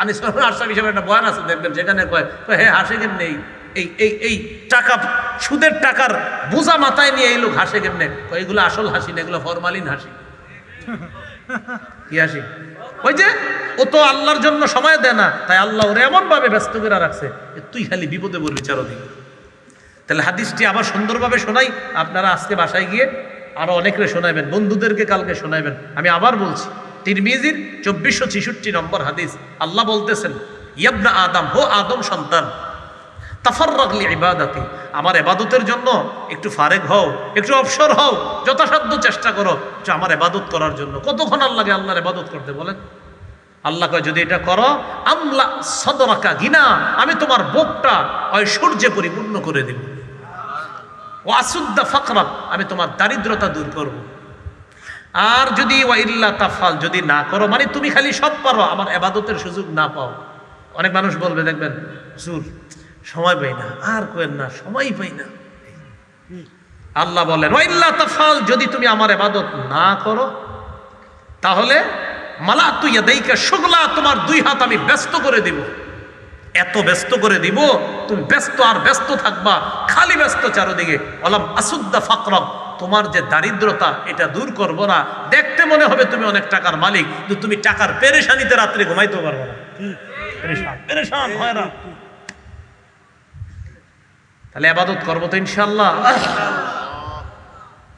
আনিসুর রহমান আশরাফ হিসাবে একটা বয়ান আছে দেখবেন, সেখানে কয় হ্যাঁ হাসে কেমনে, এই এই এই টাকা, সুদের টাকার বোঝা মাথায় নিয়ে এই লোক হাসে কেমনে? কয় এগুলো আসল হাসি না, এগুলো ফরমালিন হাসি। কি হাসি? ওই যে ও তো আল্লাহর জন্য সময় দেয় না, তাই আল্লাহ ওরে এমন ভাবে ব্যস্ত করে রাখছে, তুই খালি বিপদে পড়বি চারদিক। তাহলে হাদিসটি আবার সুন্দরভাবে শোনাই, আপনারা আজকে বাসায় গিয়ে আরো অনেকরে শোনাইবেন, বন্ধুদেরকে কালকে শোনাইবেন। আমি আবার বলছি, তিরমিজির 2466 নম্বর হাদিস, আল্লাহ বলতেছেন, ইয়া আদম, হো আদম সন্তান, তাফাররাগ লিইবাদাতি, আমার ইবাদতের জন্য একটু ফারেগ হও, একটু অবসর হও, যথাসাধ্য চেষ্টা করো যে আমার ইবাদত করার জন্য। কতক্ষণ আল্লাহকে আল্লাহর ইবাদত করতে বলেন? আল্লাহ কয় যদি এটা করো, আমলা সদরাকা গিনা, আমি তোমার বুকটা ঐশ্বর্যে পরিপূর্ণ করে দেব। ওয়াসুদ্দা ফাকরাক, আমি তোমার দারিদ্রতা দূর করব। আর যদি ওয়া ইল্লা তাফাল, যদি না করো, মানে তুমি খালি সব পারো, আমার ইবাদতের সুযোগ না পাও। অনেক মানুষ বলবে দেখবেন, হুজুর সময় পাই না, আর কোয়েন না, সময় পাই না। আল্লাহ বলেন, ওয়া ইল্লা তাফাল, যদি তুমি আমার ইবাদত না করো, তাহলে মালাতু ইয়াদাইকা শুগলা, তোমার দুই হাত আমি ব্যস্ত করে দিব। এত ব্যস্ত করে দিব, তুমি ব্যস্ত আর ব্যস্ত থাকবা, খালি ব্যস্ত চারদিকে। আলাম আসুদ্দা ফাকরাক, তোমার যে দারিদ্রতা এটা দূর করব না। দেখতে মনে হবে তুমি অনেক টাকার মালিক, কিন্তু তুমি টাকার পেরেশানিতে রাত্রে ঘুমাইতে পারবে না, পেরেশান হয় না। তাহলে ইবাদত করবো তো ইনশাআল্লাহ।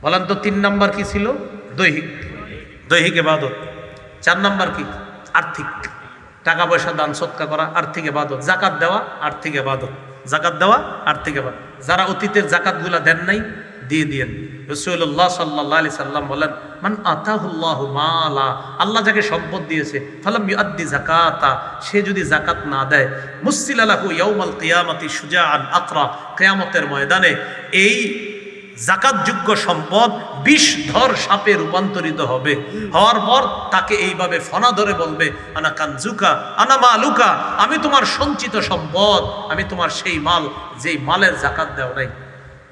বলেন তো 3 নাম্বার কি ছিল? দৈহিক, দৈহিক ইবাদত। 4 নাম্বার কি? আর্থিক, টাকা পয়সা দান সৎকা করা, আর্থিক ইবাদত। জাকাত দেওয়া, আর্থিক ইবাদত। জাকাত দেওয়া, আর্থিক ইবাদত। যারা অতীতের জাকাতগুলা দেন নাই, দিয়ে দিয়েন। রাসূলুল্লাহ সাল্লাল্লাহু আলাইহি সাল্লাম বলেন, মান আতাহুল্লাহু মালা, আল্লাহ যাকে সম্পদ দিয়েছে, ফালাম ইউআদ্দি যাকাতা, সে যদি জাকাত না দেয়, মুসিলা লাহু ইয়াউমাল কিয়ামাতি শুজাআন আকরা, কিয়ামতের ময়দানে এই জাকাতযোগ্য সম্পদ বিষধর সাপে রূপান্তরিত হবে। হওয়ার পর তাকে এইভাবে ফনা ধরে বলবে, আনা কানজুকা আনা মালুকা, আমি তোমার সঞ্চিত সম্পদ, আমি তোমার সেই মাল যেই মালের জাকাত দেও নাই।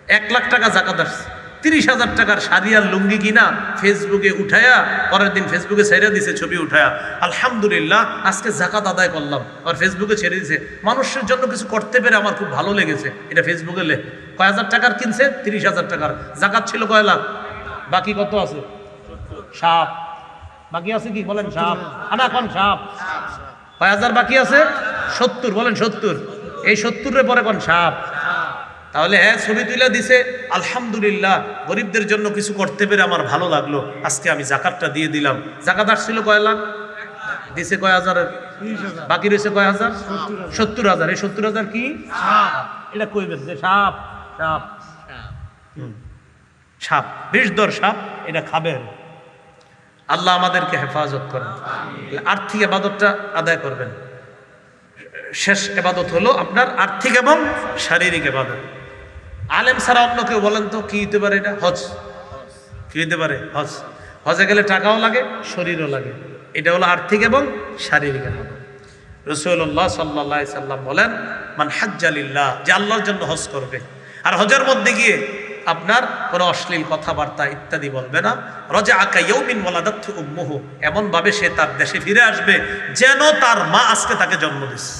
1,00,000 টাকা জাকাত আসছে, 30,000 টাকার শাড়ি আর লুঙ্গি কিনা ফেসবুকে উঠায়া পরের দিন ফেসবুকে ছেড়ে দিছে ছবি উঠায়া, আলহামদুলিল্লাহ আজকে জাকাত আদায় করলাম, আর ফেসবুকে ছেড়ে দিছে। মানুষের জন্য কিছু করতে পেরে আমার খুব ভালো লেগেছে, এটা ফেসবুকে লেখ। কয় হাজার টাকার কিনছে? 30,000 টাকার। জাকাত ছিল কয় লাখ? বাকি কত আছে? সাপ বাকি আছে কি বলেন? সাপ আনা কোন সাপ? কয় হাজার বাকি আছে? 70 বলেন 70। এই 70-এর পরে কোন সাপ? তাহলে হ্যাঁ ছবি তুলে দিছে, আলহামদুলিল্লাহ গরিবদের জন্য কিছু করতে পেরে আমার ভালো লাগলো, আজকে আমি জাকাতটা দিয়ে দিলাম। জাকাত আসছিল কয় লাখ, দিছে কয় হাজারের? বাকি রয়েছে কয় হাজার? 70,000। এই 70,000 কি? এটা কইবেন যে সাপ সাপ সাপ, বিষধর সাপ, এটা খাবেন। আল্লাহ আমাদেরকে হেফাজত করেন। আর্থিক ইবাদতটা আদায় করবেন। শেষ ইবাদত হলো আপনার আর্থিক এবং শারীরিক ইবাদত। আলেম ছাড়া অন্য কেউ বলেন তো কি হতে পারে? এটা হজ। কি হতে পারে? হজ। হজে গেলে টাকাও লাগে, শরীরও লাগে। এটা হলো আর্থিক এবং শারীরিক ইবাদত। রাসূলুল্লাহ সাল্লাল্লাহু আলাইহি সাল্লাম বলেন, মান হাজ্জা লিল্লাহ, যে আল্লাহর জন্য হজ করবে, আর হজের মধ্যে গিয়ে আপনার কোনো অশ্লীল কথাবার্তা ইত্যাদি বলবে না। রাজাআ কায়াউমিন ওয়ালাদাতহু উম্মুহু, এমন ভাবে সে তার দেশে ফিরে আসবে যেন তার মা আজকে তাকে জন্ম দিয়েছে।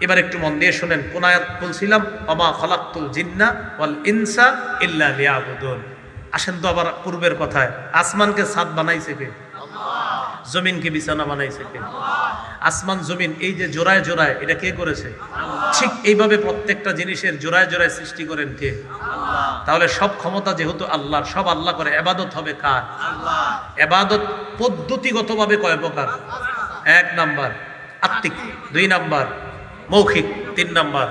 এবার একটু মন দিয়ে শুনেন, কোন আয়াত বলছিলাম? ওমা খালাকতুল জিন্না ওয়াল ইনসা ইল্লা লিয়াবুদুন। আসেন তো আবার পূর্বের কথায়, আসমানকে ছাদ বানাইছে কে? আল্লাহ। জমিনকে বিছানা বানাইছে কে? আল্লাহ। আসমান জমিন এই যে জোড়ায় জোড়ায়, এটা কে করেছে? আল্লাহ। ঠিক এইভাবে প্রত্যেকটা জিনিসের জোড়ায় জোড়ায় সৃষ্টি করেন কে? আল্লাহ। তাহলে সব ক্ষমতা যেহেতু আল্লাহর, সব আল্লাহ করে, ইবাদত হবে কার? আল্লাহ। ইবাদত পদ্ধতিগতভাবে কয় প্রকার? 1 নাম্বার আত্মিক, 2 নাম্বার মৌখিক, 3 নাম্বার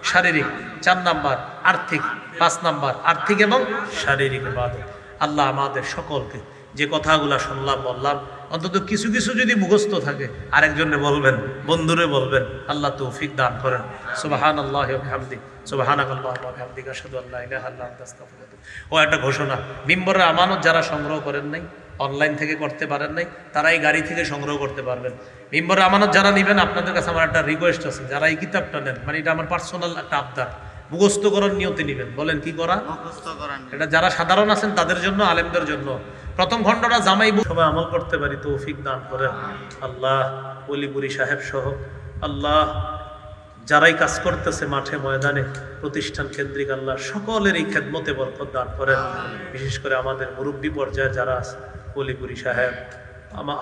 শারীরিক, 4 নাম্বার আর্থিক, 5 নাম্বার আর্থিক এবং শারীরিক ইবাদত। আল্লাহ আমাদের সকলকে যে কথাগুলো শুনলাম বললাম, অন্তত কিছু কিছু যদি মুখস্থ থাকে আরেকজনে বলবেন, বন্ধুরে বলবেন, আল্লাহ তৌফিক দান করেন। সুবহানাল্লাহি ওয়া বিহামদিহি, সুবহানাকাল্লাহুম্মা ওয়া বিহামদিকা, আশহাদু আল্লা ইলাহা ইল্লা আনতা, আস্তাগফিরুকা ওয়া আতুবু ইলাইক। ও একটা ঘোষণা, মিম্বরের আমানত যারা সংগ্রহ করেন নাই, অনলাইন থেকে করতে পারেন নাই, তারা এই গাড়ি থেকে সংগ্রহ করতে পারবেন। মিম্বরের আমানত যারা নেবেন, আপনাদের কাছে আমার একটা রিকোয়েস্ট আছে, যারা এই কিতাবটা নেন, মানে এটা আমার পার্সোনাল একটা আবদার, মুখস্থ করার নিয়তে নেবেন। বলেন কি করা? এটা যারা সাধারণ আছেন তাদের জন্য, আলেমদের জন্য। প্রথম খণ্ডটা জামাই সবাই আমল করতে পারি, তৌফিক দান করেন আল্লাহ। অলিপুরি সাহেব সহ আল্লাহ যারাই কাজ করতেছে মাঠে ময়দানে, প্রতিষ্ঠান কেন্দ্রিক, আল্লাহ সকলের এই খেদমতে বরকত দান করেন। বিশেষ করে আমাদের মুরব্বী পর্যায়ে যারা আছে, অলিপুরি সাহেব,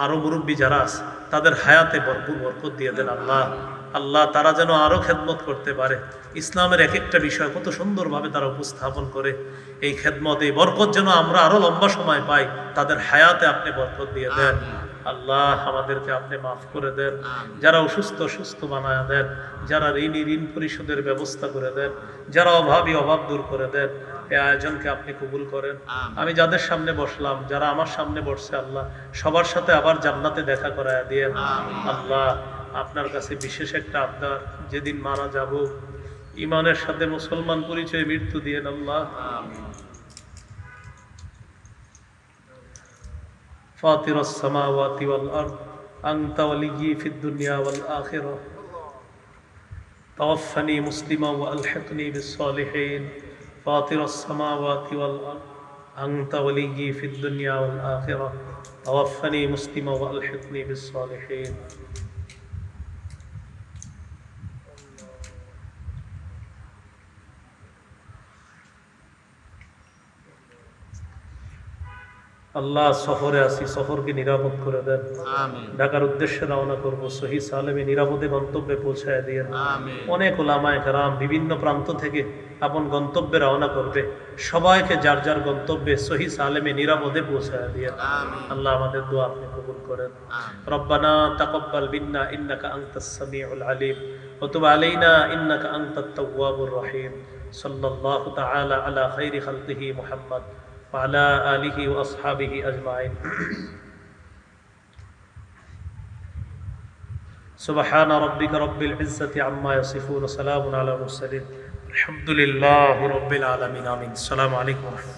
আরো মুরব্বী যারা আছে, তাদের হায়াতে ভরপুর বরকত দিয়ে দেন আল্লাহ। আল্লাহ তারা যেন আরো খেদমত করতে পারে। ইসলামের এক একটা বিষয় কত সুন্দরভাবে তারা উপস্থাপন করে। এই খেদমত, এই বরকত যেন আমরা আরো লম্বা সময় পাই। তাদের হায়াতে আপনি বরকত দিয়ে দেন আল্লাহ। আমাদেরকে আপনি মাফ করে দেন। যারা অসুস্থ সুস্থ বানায় দেন, যারা ঋণী ঋণ পরিশোধের ব্যবস্থা করে দেন, যারা অভাবী অভাব দূর করে দেন। এই আয়োজনকে আপনি কবুল করেন। আমি যাদের সামনে বসলাম, যারা আমার সামনে বসছে, আল্লাহ সবার সাথে আবার জান্নাতে দেখা করায় দিয়েন আল্লাহ। আপনার কাছে বিশেষ একটা আবদার, যেদিন মারা যাব ঈমানের সাথে মুসলমান পরিচয়ে মৃত্যু দিয়েন আল্লাহ। ফাতিরাস সামাওয়াতি ওয়াল আরদ আনতা ওয়ালিয়্যি ফিদ দুনিয়া ওয়াল আখিরাহ তাওয়াফফানি মুসলিমান ওয়া আলহিকনি বিস সালিহিন। ফাতিরাস সামাওয়াতি ওয়াল আরদ আনতা ওয়ালিয়্যি ফিদ দুনিয়া ওয়াল আখিরাহ তাওয়াফফানি মুসলিমান ওয়া আলহিকনি বিস সালিহিন। আল্লাহ সফরে আসি, সফরকে নিরাপদ করে দেন। ঢাকার উদ্দেশ্যে রওনা করব, সহি সালেমে নিরাপদে গন্তব্যে পৌঁছায় দিয়েন। অনেক ওলামায়ে কেরাম বিভিন্ন প্রান্ত থেকে আপন গন্তব্যে রওনা করবে, সবাইকে যার যার গন্তব্যে সহি সালেমে নিরাপদে পৌঁছায় দিয়েন আল্লাহ। আমাদের দোয়া আপনি কবুল করেন। রব্বানা তাকাব্বাল মিন্না ইন্নাকা আনতাস সামিউল আলিম ওয়া তুব আলাইনা ইন্নাকা আনতাত তাওয়াবুর রহিম। সাল্লাল্লাহু তাআলা আলা খাইরি খালকিহি মুহাম্মদ وعلى آله وأصحابه أجمعين. سبحان ربك رب العزة عما يصفون وسلام على المرسلين الحمد لله رب العالمين آمين. السلام عليكم ورحمة الله.